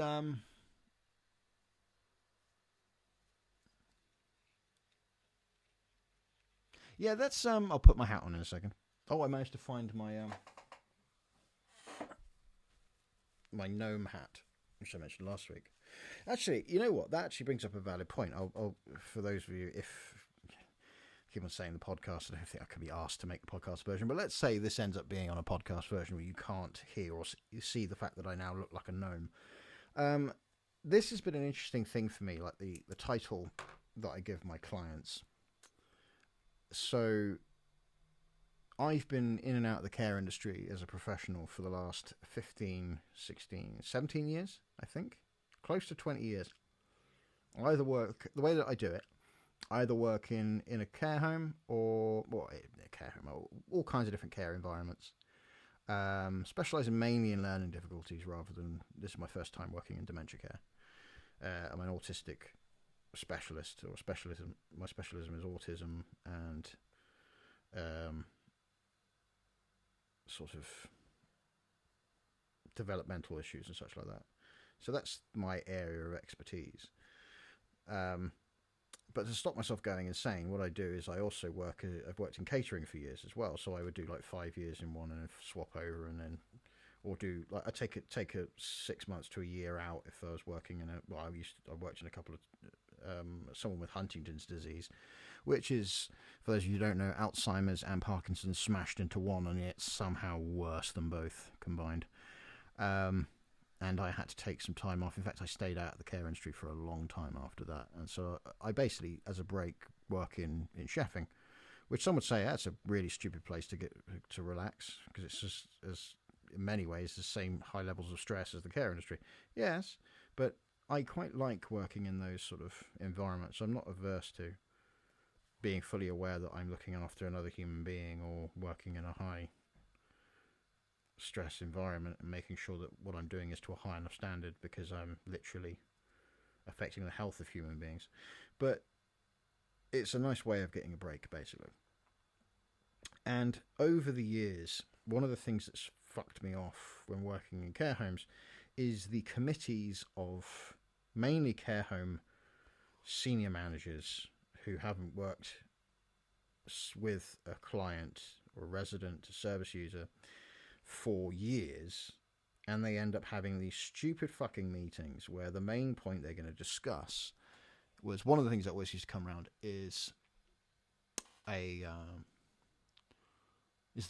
yeah, that's I'll put my hat on in a second. Oh, I managed to find my my gnome hat, which I mentioned last week. Actually, you know what? That actually brings up a valid point. I'll for those of you, if I keep on saying the podcast, I don't think I can be asked to make a podcast version, but let's say this ends up being on a podcast version where you can't hear or see the fact that I now look like a gnome. This has been an interesting thing for me, like the title that I give my clients. So I've been in and out of the care industry as a professional for the last 15, 16, 17 years, I think. Close to 20 years. I either work, the way that I do it, I either work in a care home or, well, in a care home, all kinds of different care environments. Specialising mainly in learning difficulties rather than, this is my first time working in dementia care. I'm an autistic specialist, or specialism. My specialism is autism and sort of developmental issues and such like that. So that's my area of expertise. But to stop myself going insane, what I do is I also work. I've worked in catering for years as well, so I would do like 5 years in one and then swap over, and then, or do like I take a 6 months to a year out if I was working in a. Well, I worked in a couple of someone with Huntington's disease, which is, for those of you who don't know, Alzheimer's and Parkinson's smashed into one, and it's somehow worse than both combined. And I had to take some time off. In fact, I stayed out of the care industry for a long time after that. And so I basically, as a break, work in chefing, which some would say that's a really stupid place to get to relax, because it's just, as in many ways, the same high levels of stress as the care industry. Yes, but I quite like working in those sort of environments. I'm not averse to being fully aware that I'm looking after another human being or working in a high stress environment and making sure that what I'm doing is to a high enough standard, because I'm literally affecting the health of human beings. But it's a nice way of getting a break, basically. And over the years, one of the things that's fucked me off when working in care homes is the committees of mainly care home senior managers who haven't worked with a client or a resident, a service user, for years, and they end up having these stupid fucking meetings where the main point they're going to discuss was, one of the things that always used to come around is the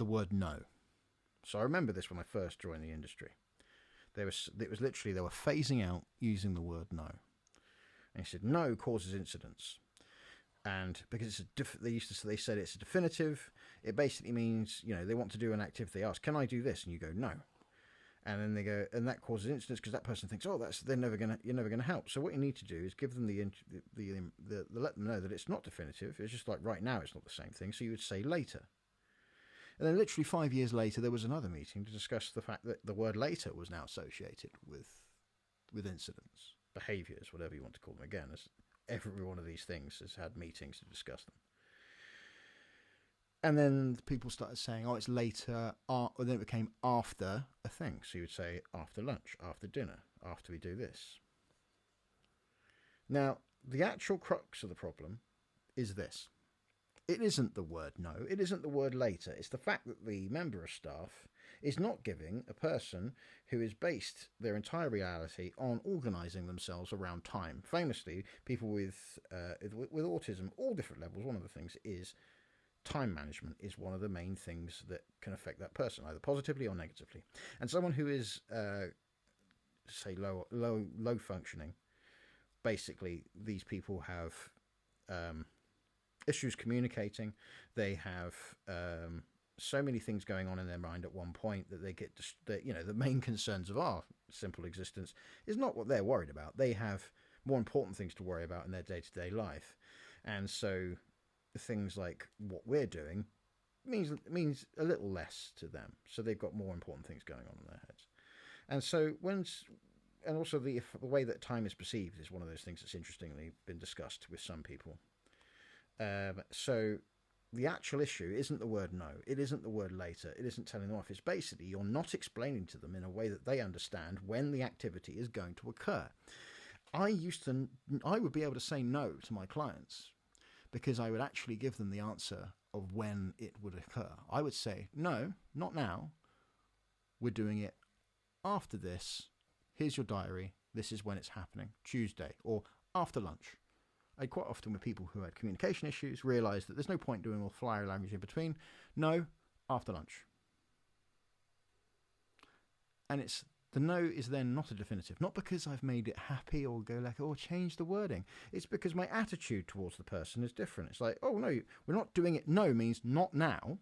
word no. So I remember this when I first joined the industry. It was literally, they were phasing out using the word no, and he said no causes incidents. And because they said it's a definitive, it basically means, they want to do an activity. They ask, can I do this? And you go, no. And then they go, and that causes incidents because that person thinks, oh, you're never gonna help. So what you need to do is give them let them know that it's not definitive. It's just like right now, it's not the same thing. So you would say later. And then literally 5 years later, there was another meeting to discuss the fact that the word later was now associated with incidents, behaviours, whatever you want to call them. Again, every one of these things has had meetings to discuss them. And then people started saying, oh, it's later, or then it became after a thing. So you would say after lunch, after dinner, after we do this. Now, the actual crux of the problem is this. It isn't the word no, it isn't the word later. It's the fact that the member of staff is not giving a person who is based their entire reality on organising themselves around time. Famously, people with autism, all different levels, one of the things is time management is one of the main things that can affect that person, either positively or negatively. And someone who is, say, low functioning, basically these people have issues communicating. They have so many things going on in their mind at one point that they get, the main concerns of our simple existence is not what they're worried about. They have more important things to worry about in their day-to-day life. And so things like what we're doing means a little less to them. So they've got more important things going on in their heads. And so and also the way that time is perceived is one of those things that's interestingly been discussed with some people. So the actual issue isn't the word no, it isn't the word later, it isn't telling them off. It's basically you're not explaining to them in a way that they understand when the activity is going to occur. I would be able to say no to my clients because I would actually give them the answer of when it would occur. I would say, no, not now. We're doing it after this. Here's your diary. this is when it's happening, Tuesday or after lunch. I quite often with people who had communication issues realised that there's no point doing all flyer language in between. No, after lunch. And it's the no is then not a definitive, not because I've made it happy or go like, oh, change the wording. It's because my attitude towards the person is different. It's like, oh no, we're not doing it. No means not now.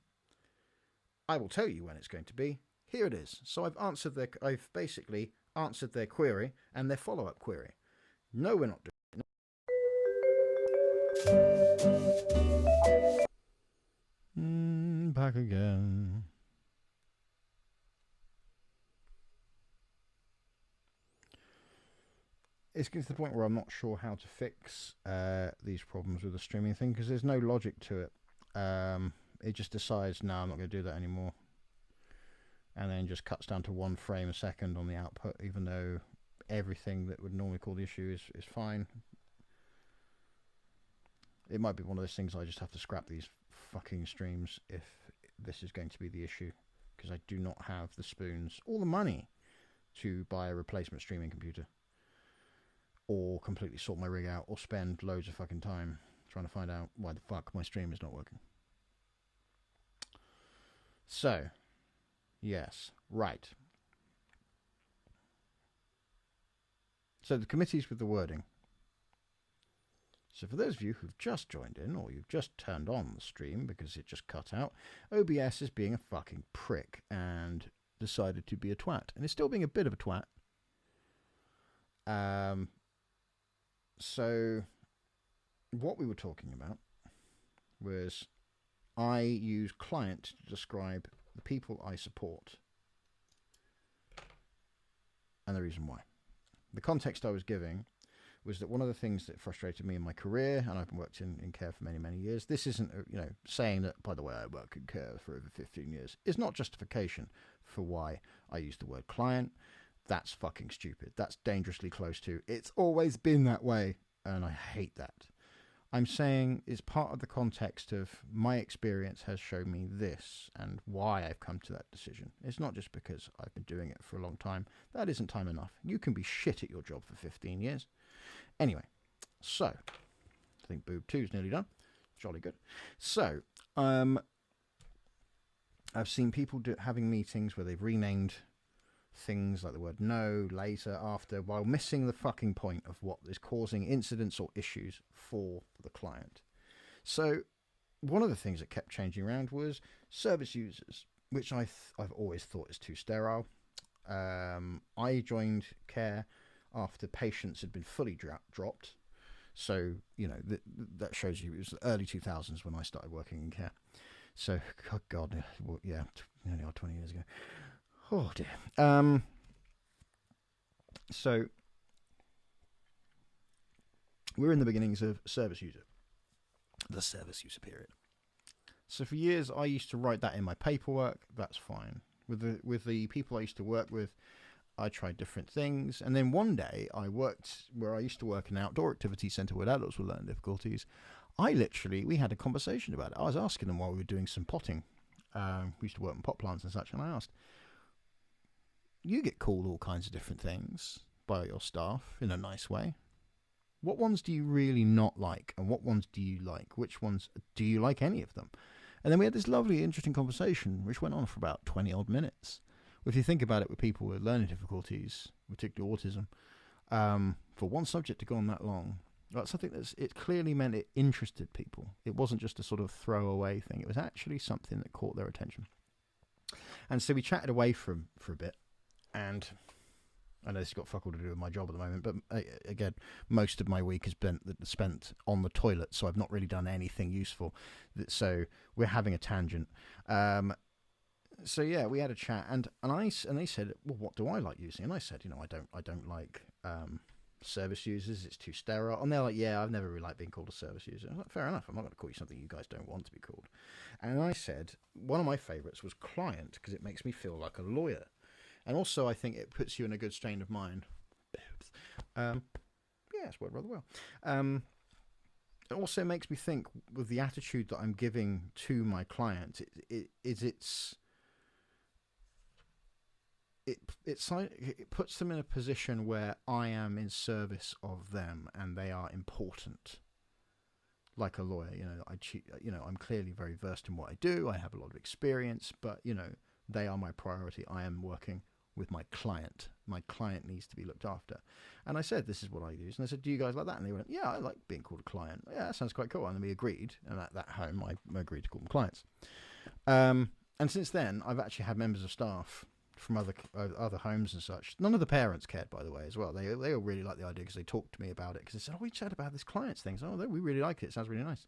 I will tell you when it's going to be. Here it is. So I've basically answered their query and their follow-up query. No, we're not doing it. Back again. It's getting to the point where I'm not sure how to fix these problems with the streaming thing because there's no logic to it. It just decides, no, I'm not going to do that anymore. And then just cuts down to 1 frame a second on the output, even though everything that would normally call the issue is fine. It might be one of those things I just have to scrap these fucking streams if this is going to be the issue, because I do not have the spoons or the money to buy a replacement streaming computer, or completely sort my rig out, or spend loads of fucking time trying to find out why the fuck my stream is not working. So, yes, right. So the committees with the wording. So for those of you who've just joined in, or you've just turned on the stream because it just cut out, OBS is being a fucking prick and decided to be a twat. And it's still being a bit of a twat. So what we were talking about was I use client to describe the people I support and the reason why. The context I was giving was that one of the things that frustrated me in my career, and I've worked in care for many, many years, this isn't, saying that, by the way, I work in care for over 15 years, is not justification for why I use the word client. That's fucking stupid. That's dangerously close to, it's always been that way, and I hate that. I'm saying it's part of the context of my experience has shown me this and why I've come to that decision. It's not just because I've been doing it for a long time. That isn't time enough. You can be shit at your job for 15 years. Anyway, so I think boob 2 is nearly done. Jolly good. So I've seen people having meetings where they've renamed things like the word no, later, after, while missing the fucking point of what is causing incidents or issues for the client. So one of the things that kept changing around was service users, which I've always thought is too sterile. I joined care after patients had been fully dropped. So, that shows you it was the early 2000s when I started working in care. So, God, yeah, nearly 20 years ago. Oh, dear. So, we're in the beginnings of service user. The service user period. So, for years, I used to write that in my paperwork. That's fine. With the people I used to work with, I tried different things. And then one day, I worked where I used to work in an outdoor activity centre with adults with learning difficulties. We had a conversation about it. I was asking them while we were doing some potting. We used to work on pot plants and such, and I asked, you get called all kinds of different things by your staff in a nice way. What ones do you really not like, and what ones do you like? Which ones do you like, any of them? And then we had this lovely, interesting conversation, which went on for about 20-odd minutes. If you think about it, with people with learning difficulties, particularly autism, for one subject to go on that long, that's something it clearly meant it interested people. It wasn't just a sort of throwaway thing. It was actually something that caught their attention. And so we chatted away for a bit. And I know this has got fuck all to do with my job at the moment, but again, most of my week has been spent on the toilet, so I've not really done anything useful. So we're having a tangent. So yeah, we had a chat, and they said, well, what do I like using? And I said, I don't like service users. It's too sterile. And they're like, yeah, I've never really liked being called a service user. I was like, fair enough. I'm not going to call you something you guys don't want to be called. And I said, one of my favourites was client, because it makes me feel like a lawyer. And also, I think it puts you in a good state of mind. Yeah, it's worked rather well. It also makes me think, with the attitude that I'm giving to my client, it's it puts them in a position where I am in service of them and they are important. Like a lawyer, I'm clearly very versed in what I do. I have a lot of experience, but they are my priority. I am working with my client. My client needs to be looked after. And I said, this is what I use. And I said, do you guys like that? And they went, yeah, I like being called a client. Yeah, that sounds quite cool. And then we agreed. And at that home, I agreed to call them clients. And since then, I've actually had members of staff from other homes and such. None of the parents cared, by the way, as well. They all really liked the idea because they talked to me about it. Because they said, we chatted about this clients thing. So, we really like it. It sounds really nice.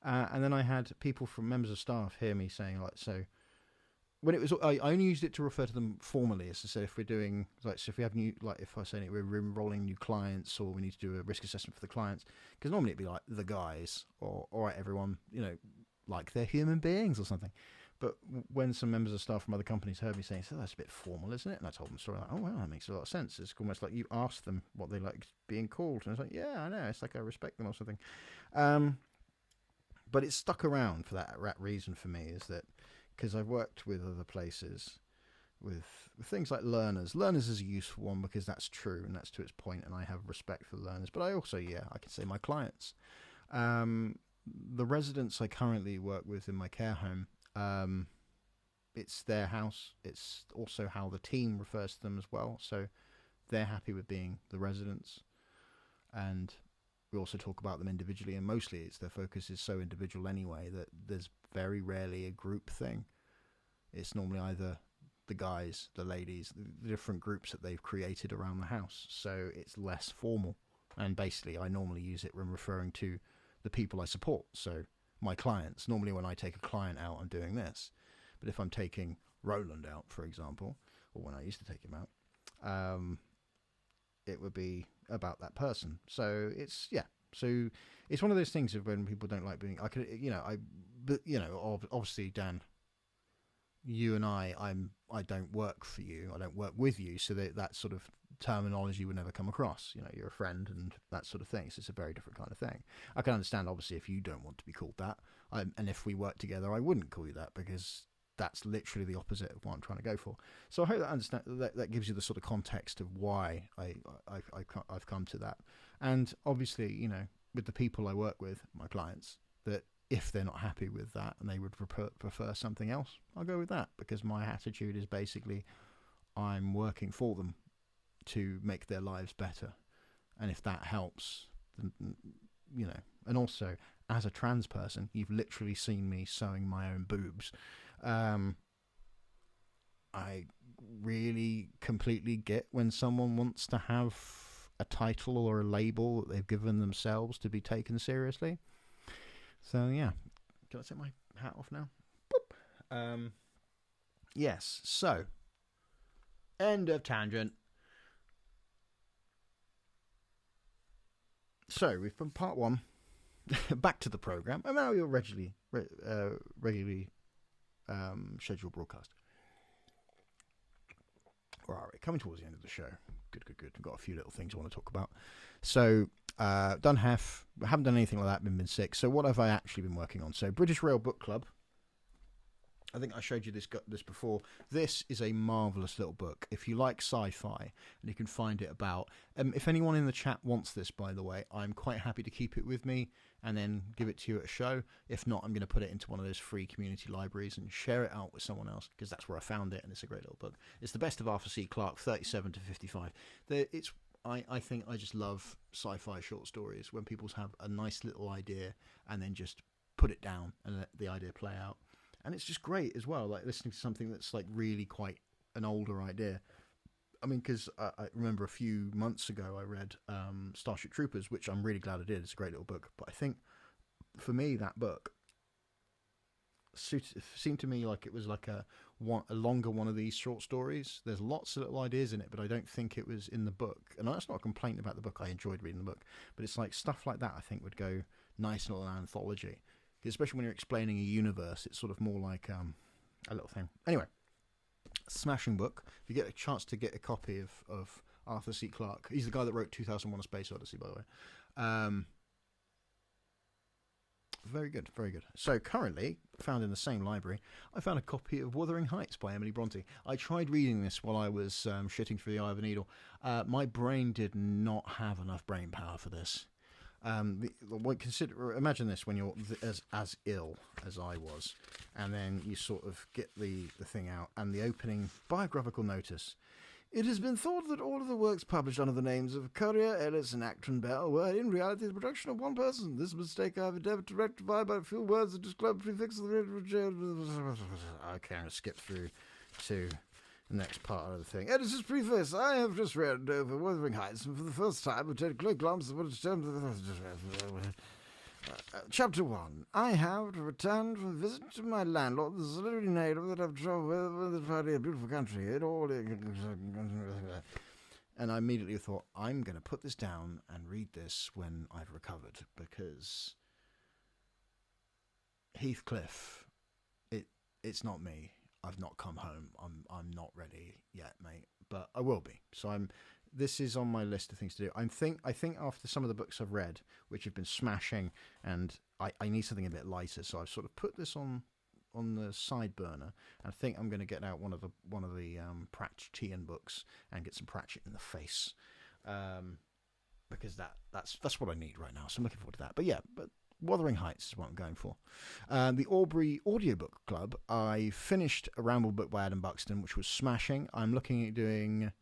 And then I had people from members of staff hear me saying, when it was, I only used it to refer to them formally, as to say if we're doing, so if we have new, if I say we're enrolling new clients or we need to do a risk assessment for the clients, because normally it'd be like the guys or all right, everyone, like they're human beings or something. But when some members of staff from other companies heard me saying, so that's a bit formal, isn't it? And I told them the story, like, oh, well, that makes a lot of sense. It's almost like you asked them what they like being called. And I was like, yeah, I know. It's like I respect them or something. But it's stuck around for that reason for me, is that because I've worked with other places with things like learners. Learners is a useful one because that's true and that's to its point, and I have respect for learners. But I also, I can say my clients. The residents I currently work with in my care home, it's their house. It's also how the team refers to them as well. So they're happy with being the residents. And we also talk about them individually, and mostly their focus is so individual anyway that there's very rarely a group thing. It's normally either the guys, the ladies, the different groups that they've created around the house. So it's less formal. And basically I normally use it when referring to the people I support. So my clients, normally when I take a client out, I'm doing this. But if I'm taking Roland out, for example, or when I used to take him out, it would be about that person. So it's, so it's one of those things of when people don't like being, obviously, Dan, you and I don't work for you. I don't work with you. So that sort of terminology would never come across. You're a friend and that sort of thing. So it's a very different kind of thing. I can understand, obviously, if you don't want to be called that. And if we work together, I wouldn't call you that because that's literally the opposite of what I'm trying to go for. So I hope that gives you the sort of context of why I've come to that. And obviously, with the people I work with, my clients, that if they're not happy with that and they would prefer something else, I'll go with that, because my attitude is basically I'm working for them to make their lives better. And if that helps, then, and also as a trans person, you've literally seen me sewing my own boobs. I really completely get when someone wants to have a title or a label that they've given themselves to be taken seriously. So yeah, can I take my hat off now? Boop. Yes. So, end of tangent. So we've been part one. Back to the program, and now you're regularly scheduled broadcast. Where are we? Coming towards the end of the show. Good. We've got a few little things I want to talk about. So, done HEFF. Haven't done anything like that. Been sick. So, what have I actually been working on? So, British Rail Book Club. I think I showed you this before. This is a marvellous little book. If you like sci-fi, and you can find it about... if anyone in the chat wants this, by the way, I'm quite happy to keep it with me and then give it to you at a show. If not, I'm going to put it into one of those free community libraries and share it out with someone else, because that's where I found it, and it's a great little book. It's the best of Arthur C. Clarke, 37 to 55. I think I just love sci-fi short stories when people have a nice little idea and then just put it down and let the idea play out. And it's just great as well, like listening to something that's like really quite an older idea. I mean, because I remember a few months ago I read Starship Troopers, which I'm really glad I did. It's a great little book. But I think for me, that book seemed to me like it was like a longer one of these short stories. There's lots of little ideas in it, but I don't think it was in the book. And that's not a complaint about the book. I enjoyed reading the book. But it's like stuff like that I think would go nice in an anthology. Especially when you're explaining a universe, it's sort of more like a little thing. Anyway, smashing book. If you get a chance to get a copy of Arthur C. Clarke, he's the guy that wrote 2001: A Space Odyssey, by the way. Very good, very good. So currently, found in the same library, I found a copy of Wuthering Heights by Emily Bronte. I tried reading this while I was shitting through the eye of a needle. My brain did not have enough brain power for this. Imagine this when you're as ill as I was, and then you sort of get the thing out, and the opening biographical notice. It has been thought that all of the works published under the names of Currier, Ellis, and Acton Bell were in reality the production of one person. This mistake I have endeavoured to rectify by a few words that describe prefix of the... Okay, I'm going to skip through to the next part of the thing. Editor's preface. I have just read over Wuthering Heights, and for the first time I've taken a close glance at what is termed... Chapter 1. I have returned from a visit to my landlord, the celebrity native that I've travelled with this part of a beautiful country. And I immediately thought, I'm going to put this down and read this when I've recovered, because Heathcliff, it's not me. I've not come home. I'm not ready yet, mate, but I will be. So this is on my list of things to do. I think after some of the books I've read, which have been smashing, and I need something a bit lighter, so I've sort of put this on the side burner. And I think I'm going to get out one of the Pratchettian books and get some Pratchett in the face, because that's what I need right now. So I'm looking forward to that. But Wuthering Heights is what I'm going for. The Aubrey Audiobook Club. I finished A Ramble Book by Adam Buxton, which was smashing. I'm looking at doing...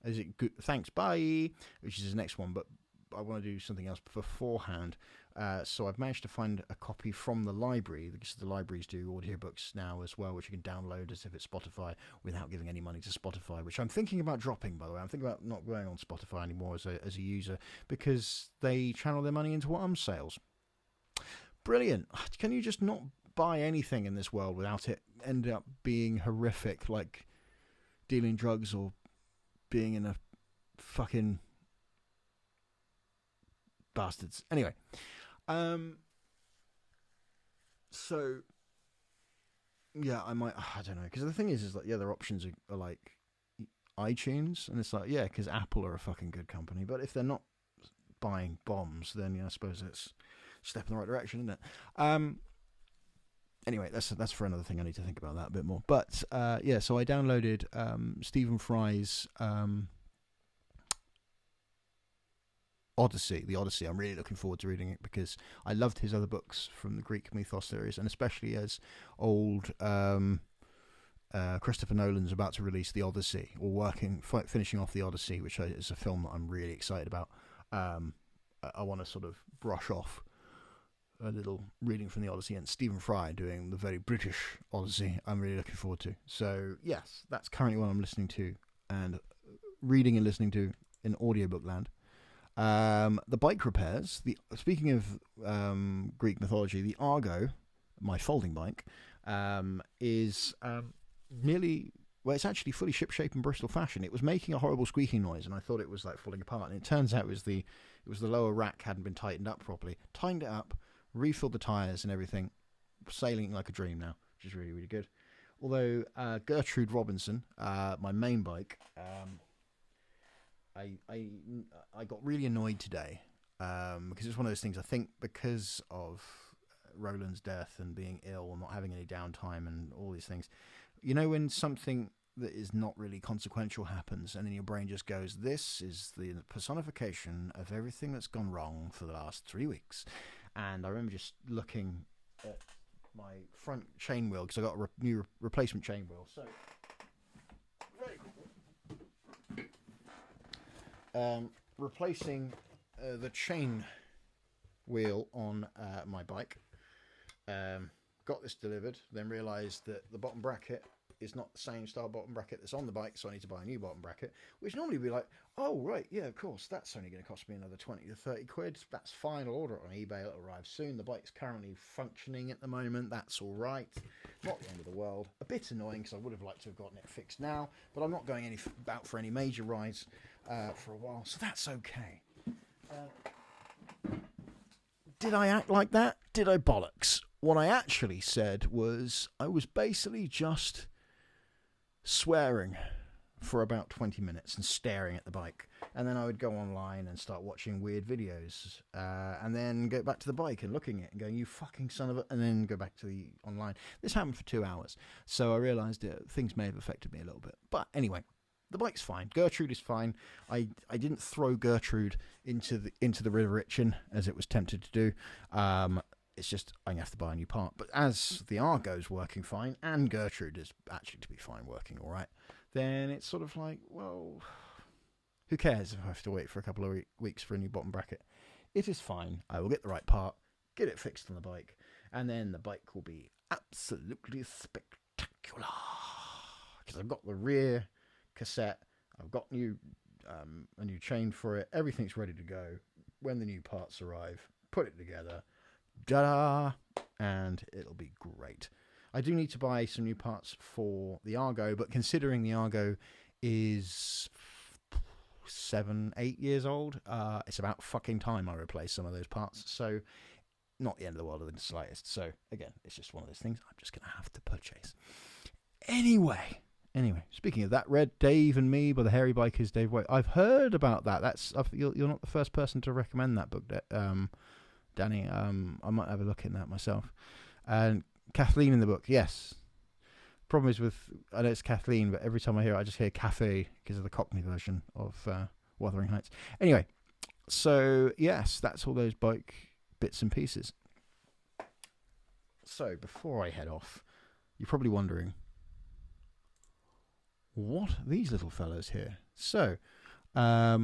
Is it good? Thanks, bye. Which is his next one, but I want to do something else beforehand. So I've managed to find a copy from the library, because the libraries do audiobooks now as well, which you can download as if it's Spotify without giving any money to Spotify, which I'm thinking about dropping, by the way. I'm thinking about not going on Spotify anymore as a user, because they channel their money into sales. Brilliant. Can you just not buy anything in this world without it end up being horrific, like dealing drugs or being in a fucking bastards. Anyway, so yeah, I might. I don't know, because the thing is like, yeah, their options are like iTunes, and it's like, yeah, because Apple are a fucking good company, but if they're not buying bombs, then yeah, I suppose it's a step in the right direction, isn't it? Anyway, that's for another thing. I need to think about that a bit more. But yeah, so I downloaded Stephen Fry's Odyssey. The Odyssey. I'm really looking forward to reading it, because I loved his other books from the Greek mythos series, and especially as old Christopher Nolan's about to release the Odyssey, or finishing off the Odyssey, which is a film that I'm really excited about. I want to sort of brush off a little reading from the Odyssey, and Stephen Fry doing the very British Odyssey. I'm really looking forward to. So yes, that's currently what I'm listening to and reading and listening to in audiobook land. The Bike Repairs. Speaking of Greek mythology, the Argo, my folding bike, is nearly... Well, it's actually fully ship-shape in Bristol fashion. It was making a horrible squeaking noise, and I thought it was like falling apart. And it turns out it was the lower rack hadn't been tightened up properly. Tightened it up, refilled the tyres and everything, sailing like a dream now, which is really, really good. Although Gertrude Robinson, my main bike, I got really annoyed today, because it's one of those things. I think because of Roland's death and being ill and not having any downtime and all these things, you know, when something that is not really consequential happens, and then your brain just goes, this is the personification of everything that's gone wrong for the last 3 weeks. And I remember just looking at my front chain wheel, because I got a new replacement chain wheel. So, very cool. Replacing the chain wheel on my bike. Got this delivered, then realised that the bottom bracket is not the same style bottom bracket that's on the bike, so I need to buy a new bottom bracket, which normally would be like, oh, right, yeah, of course, that's only going to cost me another 20 to 30 quid. That's fine, I'll order it on eBay, it'll arrive soon. The bike's currently functioning at the moment, that's all right. Not the end of the world. A bit annoying, because I would have liked to have gotten it fixed now, but I'm not going out for any major rides for a while, so that's okay. Did I act like that? Did I bollocks? What I actually said was, I was basically just swearing for about 20 minutes and staring at the bike. And then I would go online and start watching weird videos, and then go back to the bike and looking at it and going, you fucking son of a... And then go back to the online. This happened for 2 hours. So I realised things may have affected me a little bit. But anyway, the bike's fine. Gertrude is fine. I didn't throw Gertrude into the River Itchen, as it was tempted to do. It's just I'm going to have to buy a new part. But as the Argo's working fine, and Gertrude is actually, to be fine, working all right, then it's sort of like, well, who cares if I have to wait for a couple of weeks for a new bottom bracket? It is fine. I will get the right part, get it fixed on the bike, and then the bike will be absolutely spectacular. Because I've got the rear cassette, I've got a new chain for it, everything's ready to go. When the new parts arrive, put it together, ta-da, and it'll be great. I do need to buy some new parts for the Argo, but considering the Argo is 7-8 years old, it's about fucking time I replace some of those parts. So not the end of the world in the slightest. So again, it's just one of those things I'm just gonna have to purchase anyway. Speaking of that, Red Dave and Me by the Hairy Bikers, Dave White. I've heard about that. You're not the first person to recommend that book, Danny. I might have a look in that myself. And Kathleen in the book, yes. Problem is I know it's Kathleen, but every time I hear it, I just hear Cafe because of the Cockney version of Wuthering Heights. Anyway, so yes, that's all those bike bits and pieces. So before I head off, you're probably wondering, what are these little fellows here? So I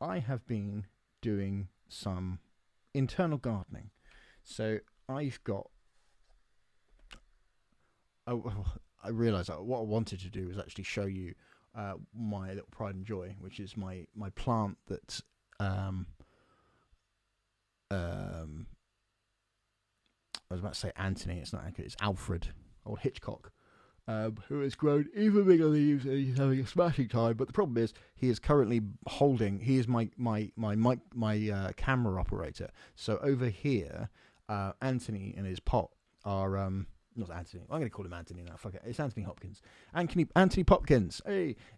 have been doing some internal gardening. So I've got... I realised that what I wanted to do was actually show you my little pride and joy, which is my plant that I was about to say Anthony. It's not Anthony. It's Alfred, old Hitchcock, who has grown even bigger leaves and he's having a smashing time. But the problem is he is currently holding. He is my camera operator. So over here, Anthony and his pot are not Anthony. I'm going to call him Anthony now. Fuck it. It's Anthony Hopkins. Anthony Popkins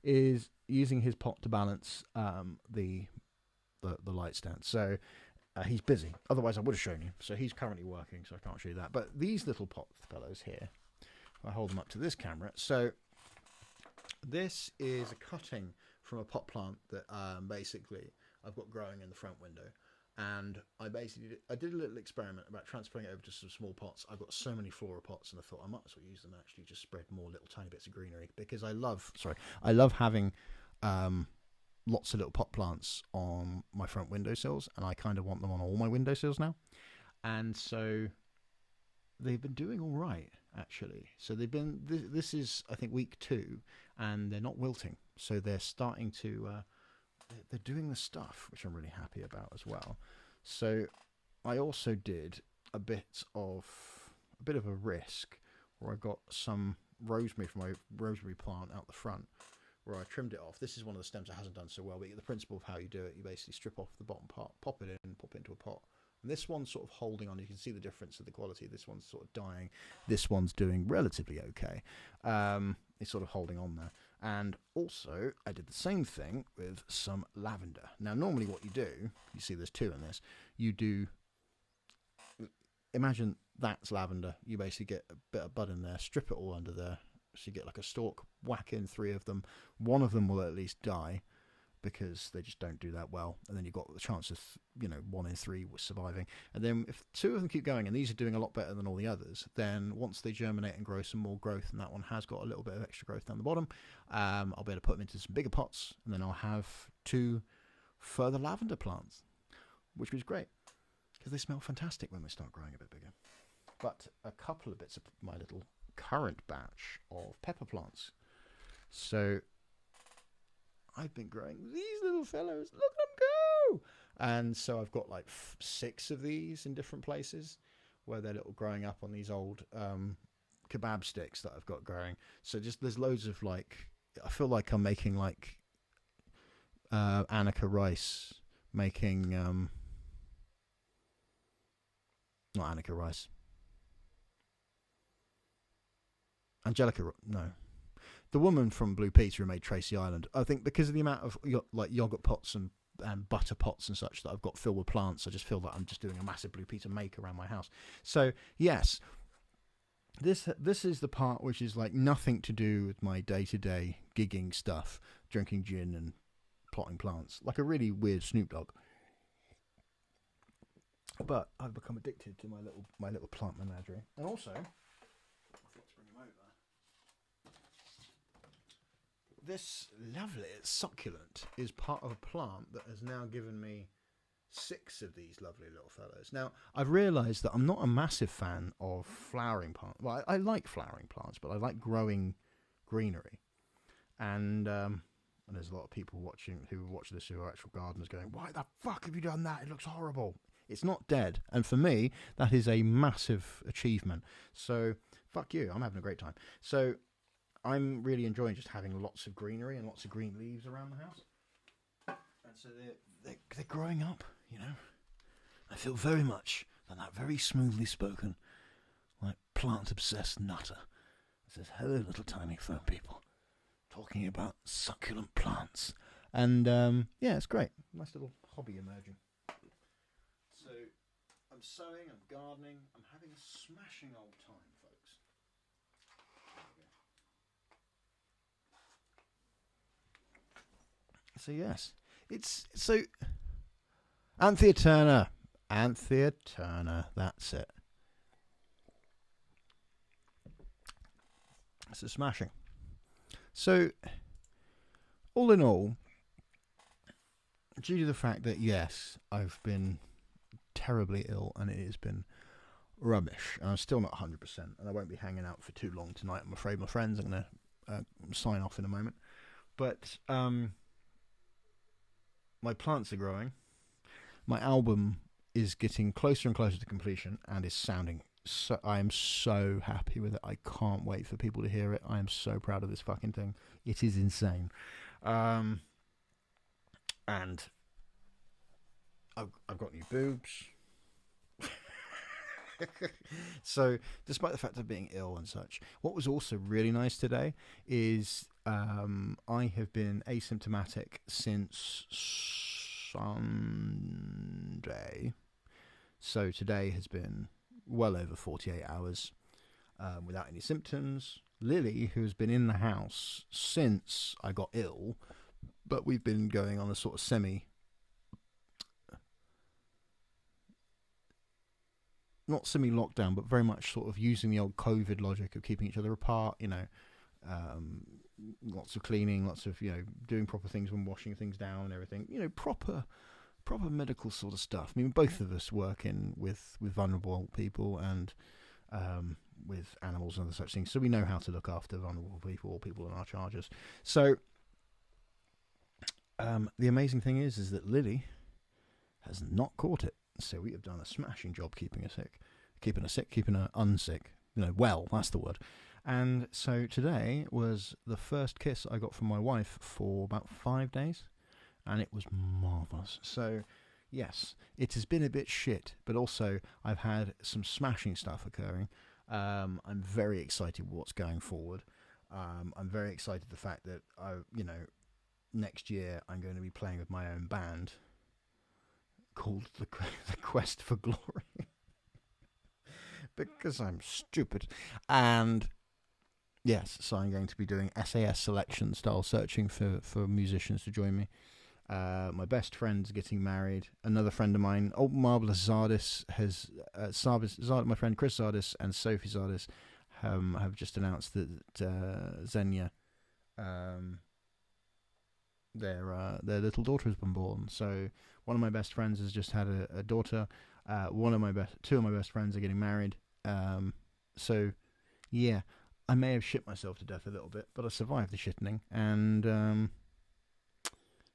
is using his pot to balance the light stand. So he's busy. Otherwise, I would have shown you. So he's currently working, so I can't show you that. But these little pot fellows here, I hold them up to this camera. So this is a cutting from a pot plant that basically I've got growing in the front window. And I did a little experiment about transferring it over to some small pots. I've got so many flora pots, and I thought I might as well use them and actually just spread more little tiny bits of greenery, because I love having lots of little pot plants on my front windowsills, and I kind of want them on all my windowsills now. And so they've been doing all right, actually. So they've been. This is, I think, week 2, and they're not wilting. So they're starting to. They're doing the stuff, which I'm really happy about as well. So I also did a bit of a risk, where I got some rosemary from my rosemary plant out the front, where I trimmed it off. This is one of the stems that hasn't done so well, but the principle of how you do it, you basically strip off the bottom part, pop it into a pot. And this one's sort of holding on. You can see the difference of the quality. This one's sort of dying. This one's doing relatively okay. It's sort of holding on there. And also, I did the same thing with some lavender. Now, normally what you do, you see there's 2 in this, you do, imagine that's lavender. You basically get a bit of bud in there, strip it all under there, so you get like a stalk, whack in 3 of them. One of them will at least die, because they just don't do that well. And then you've got the chance of, 1 in 3 was surviving. And then if 2 of them keep going, and these are doing a lot better than all the others, then once they germinate and grow some more growth, and that one has got a little bit of extra growth down the bottom, I'll be able to put them into some bigger pots, and then I'll have 2 further lavender plants, which was great, because they smell fantastic when they start growing a bit bigger. But a couple of bits of my little current batch of pepper plants. So I've been growing these little fellows. Look at them go! And so I've got like 6 of these in different places, where they're little growing up on these old kebab sticks that I've got growing. So just there's loads of like, I feel like I'm making like Annika Rice making not Annika Rice, Angelica, no, the woman from Blue Peter who made Tracy Island, I think because of the amount of like yogurt pots and butter pots and such that I've got filled with plants, I just feel that I'm just doing a massive Blue Peter make around my house. So yes, this is the part which is like nothing to do with my day-to-day gigging stuff, drinking gin and plotting plants, like a really weird Snoop Dogg. But I've become addicted to my little plant menagerie, and also I forgot to bring him over. This lovely succulent is part of a plant that has now given me 6 of these lovely little fellows. Now, I've realised that I'm not a massive fan of flowering plants. Well, I like flowering plants, but I like growing greenery. And there's a lot of people who watch this who are actual gardeners going, why the fuck have you done that? It looks horrible. It's not dead. And for me, that is a massive achievement. So, fuck you. I'm having a great time. So, I'm really enjoying just having lots of greenery and lots of green leaves around the house. And so they're growing up, you know. I feel very much like that very smoothly spoken, like plant-obsessed nutter that says, hello, little tiny fern people, talking about succulent plants. And, yeah, it's great. Nice little hobby emerging. So, I'm sowing, I'm gardening, I'm having a smashing old time, folks. So yes, it's so Anthea Turner, that's it. It's a smashing. So all in all, due to the fact that yes, I've been terribly ill and it has been rubbish, and I'm still not 100%, and I won't be hanging out for too long tonight. I'm afraid my friends are going to sign off in a moment, but my plants are growing. My album is getting closer and closer to completion and is sounding so... I am so happy with it. I can't wait for people to hear it. I am so proud of this fucking thing. It is insane. And I've got new boobs. So, despite the fact of being ill and such, what was also really nice today is I have been asymptomatic since Sunday. So today has been well over 48 hours without any symptoms. Lily, who's been in the house since I got ill, but we've been going on a sort of not semi-lockdown, but very much sort of using the old COVID logic of keeping each other apart, you know, lots of cleaning, lots of, you know, doing proper things when washing things down and everything, you know, proper medical sort of stuff. I mean, both of us work with vulnerable people and with animals and other such things, so we know how to look after vulnerable people or people in our charges. So the amazing thing is that Lily has not caught it. So we have done a smashing job keeping her unsick. You know, well, that's the word. And so today was the first kiss I got from my wife for about 5 days, and it was marvellous. So, yes, it has been a bit shit, but also I've had some smashing stuff occurring. I'm very excited with what's going forward. I'm very excited the fact that next year I'm going to be playing with my own band called the Quest for Glory because I'm stupid. And yes, so I'm going to be doing SAS selection style searching for musicians to join me. My best friend's getting married. Another friend of mine, old marvellous Zardis, my friend Chris Zardis and Sophie Zardis have just announced that Xenia, their little daughter has been born. So one of my best friends has just had a daughter. Two of my best friends are getting married. So yeah, I may have shit myself to death a little bit, but I survived the shitting, and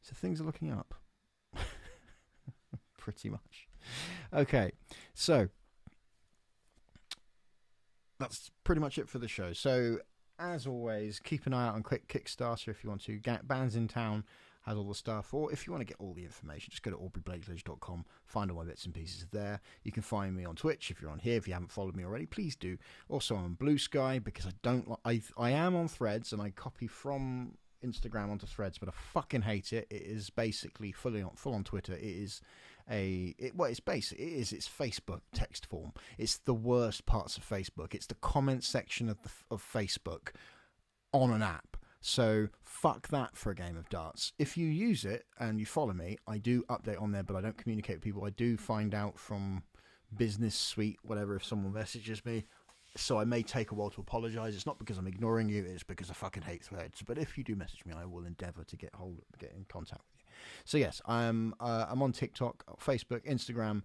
so things are looking up. Pretty much. Okay, so that's pretty much it for the show. So as always, keep an eye out on Quick Kickstarter if you want to. Bands in Town has all the stuff. Or if you want to get all the information, just go to aubreyblakeledge.com, find all my bits and pieces there. You can find me on Twitch if you're on here. If you haven't followed me already, please do. Also on Blue Sky, because I am on Threads, and I copy from Instagram onto Threads, but I fucking hate it. It is basically full on Twitter. It is it's Facebook text form. It's the worst parts of Facebook. It's the comment section of Facebook on an app. So fuck that for a game of darts. If you use it and you follow me, I do update on there, but I don't communicate with people. I do find out from Business Suite, whatever, if someone messages me. So I may take a while to apologise. It's not because I'm ignoring you. It's because I fucking hate Threads. But if you do message me, I will endeavour to get in contact with you. So yes, I'm on TikTok, Facebook, Instagram,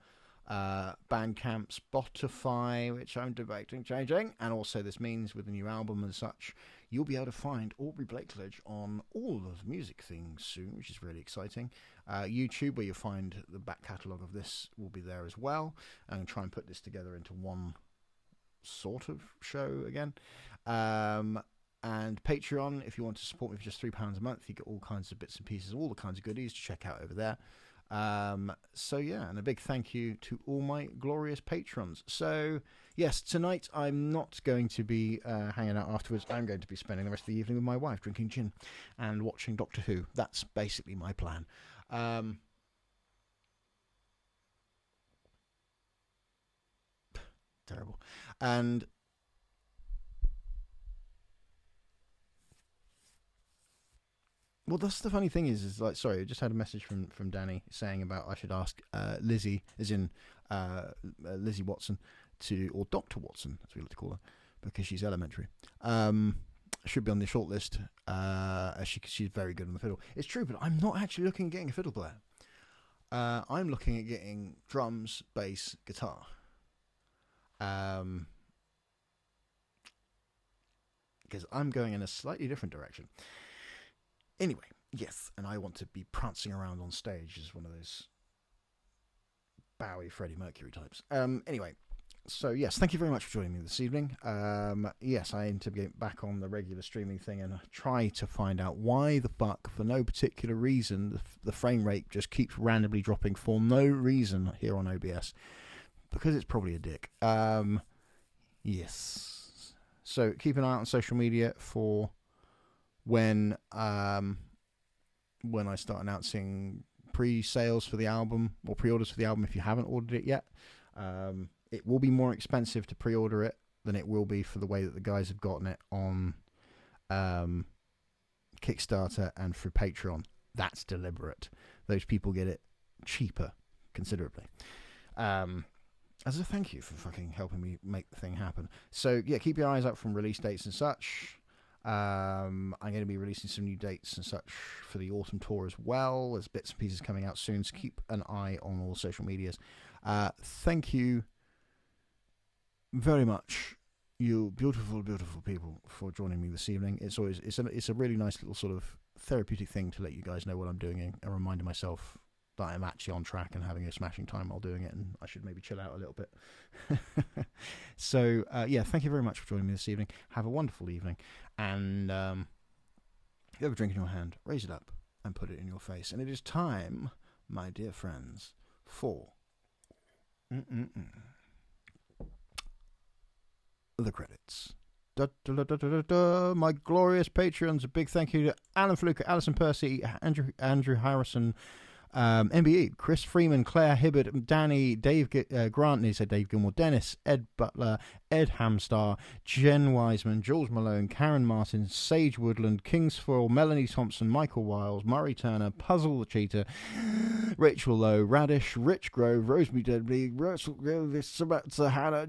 Bandcamp, Spotify, which I'm debating changing, and also this means with the new album and such, you'll be able to find Aubrey Blakeledge on all of the music things soon, which is really exciting. YouTube, where you'll find the back catalogue of this, will be there as well. I'm going to try and put this together into one sort of show again. And Patreon, if you want to support me for just £3 a month, you get all kinds of bits and pieces, all the kinds of goodies to check out over there. So yeah, and a big thank you to all my glorious patrons. So yes, tonight I'm not going to be hanging out afterwards. I'm going to be spending the rest of the evening with my wife, drinking gin and watching Doctor Who. That's basically my plan. Terrible. And well, that's the funny thing is like, sorry, I just had a message from Danny saying about I should ask Lizzie, as in Lizzie Watson, or Dr. Watson, as we like to call her, because she's elementary. Should be on the short list. She's very good on the fiddle. It's true, but I'm not actually looking at getting a fiddle player. I'm looking at getting drums, bass, guitar. Because I'm going in a slightly different direction. Anyway, yes, and I want to be prancing around on stage as one of those Bowie, Freddie Mercury types. Anyway, so yes, thank you very much for joining me this evening. Yes, I aim to get back on the regular streaming thing and try to find out why the fuck, for no particular reason, the frame rate just keeps randomly dropping for no reason here on OBS. Because it's probably a dick. Yes. So keep an eye out on social media for when I start announcing pre-sales for the album, or pre-orders for the album if you haven't ordered it yet. It will be more expensive to pre-order it than it will be for the way that the guys have gotten it on Kickstarter and for Patreon. That's deliberate. Those people get it cheaper considerably. As a thank you for fucking helping me make the thing happen. So yeah, keep your eyes out from release dates and such. I'm going to be releasing some new dates and such for the autumn tour as well. There's bits and pieces coming out soon, so keep an eye on all social medias. Thank you very much, you beautiful, beautiful people, for joining me this evening. It's a really nice little sort of therapeutic thing to let you guys know what I'm doing and reminding myself that I'm actually on track and having a smashing time while doing it, and I should maybe chill out a little bit. So yeah, thank you very much for joining me this evening. Have a wonderful evening, and if you have a drink in your hand, raise it up and put it in your face. And it is time, my dear friends, for the credits. My glorious Patreons. A big thank you to Alan Fluker, Alison Percy, Andrew Harrison, MBE, Chris Freeman, Claire Hibbert, Danny, Dave Grant, he said Dave Gilmore, Dennis, Ed Butler, Ed Hamstar, Jen Wiseman, Jules Malone, Karen Martin, Sage Woodland, Kingsfoil, Melanie Thompson, Michael Wiles, Murray Turner, Puzzle the Cheetah, Rachel Lowe, Radish, Rich Grove, Rosemary Deadly, Russell Samantha Hannah,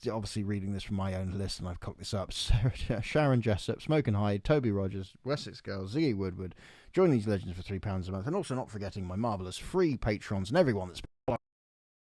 obviously reading this from my own list and I've cocked this up, Sharon Jessup, Smoke and Hyde, Toby Rogers, Wessex Girls, Ziggy Woodward. Join these legends for £3 a month, and also not forgetting my marvellous free patrons and everyone that's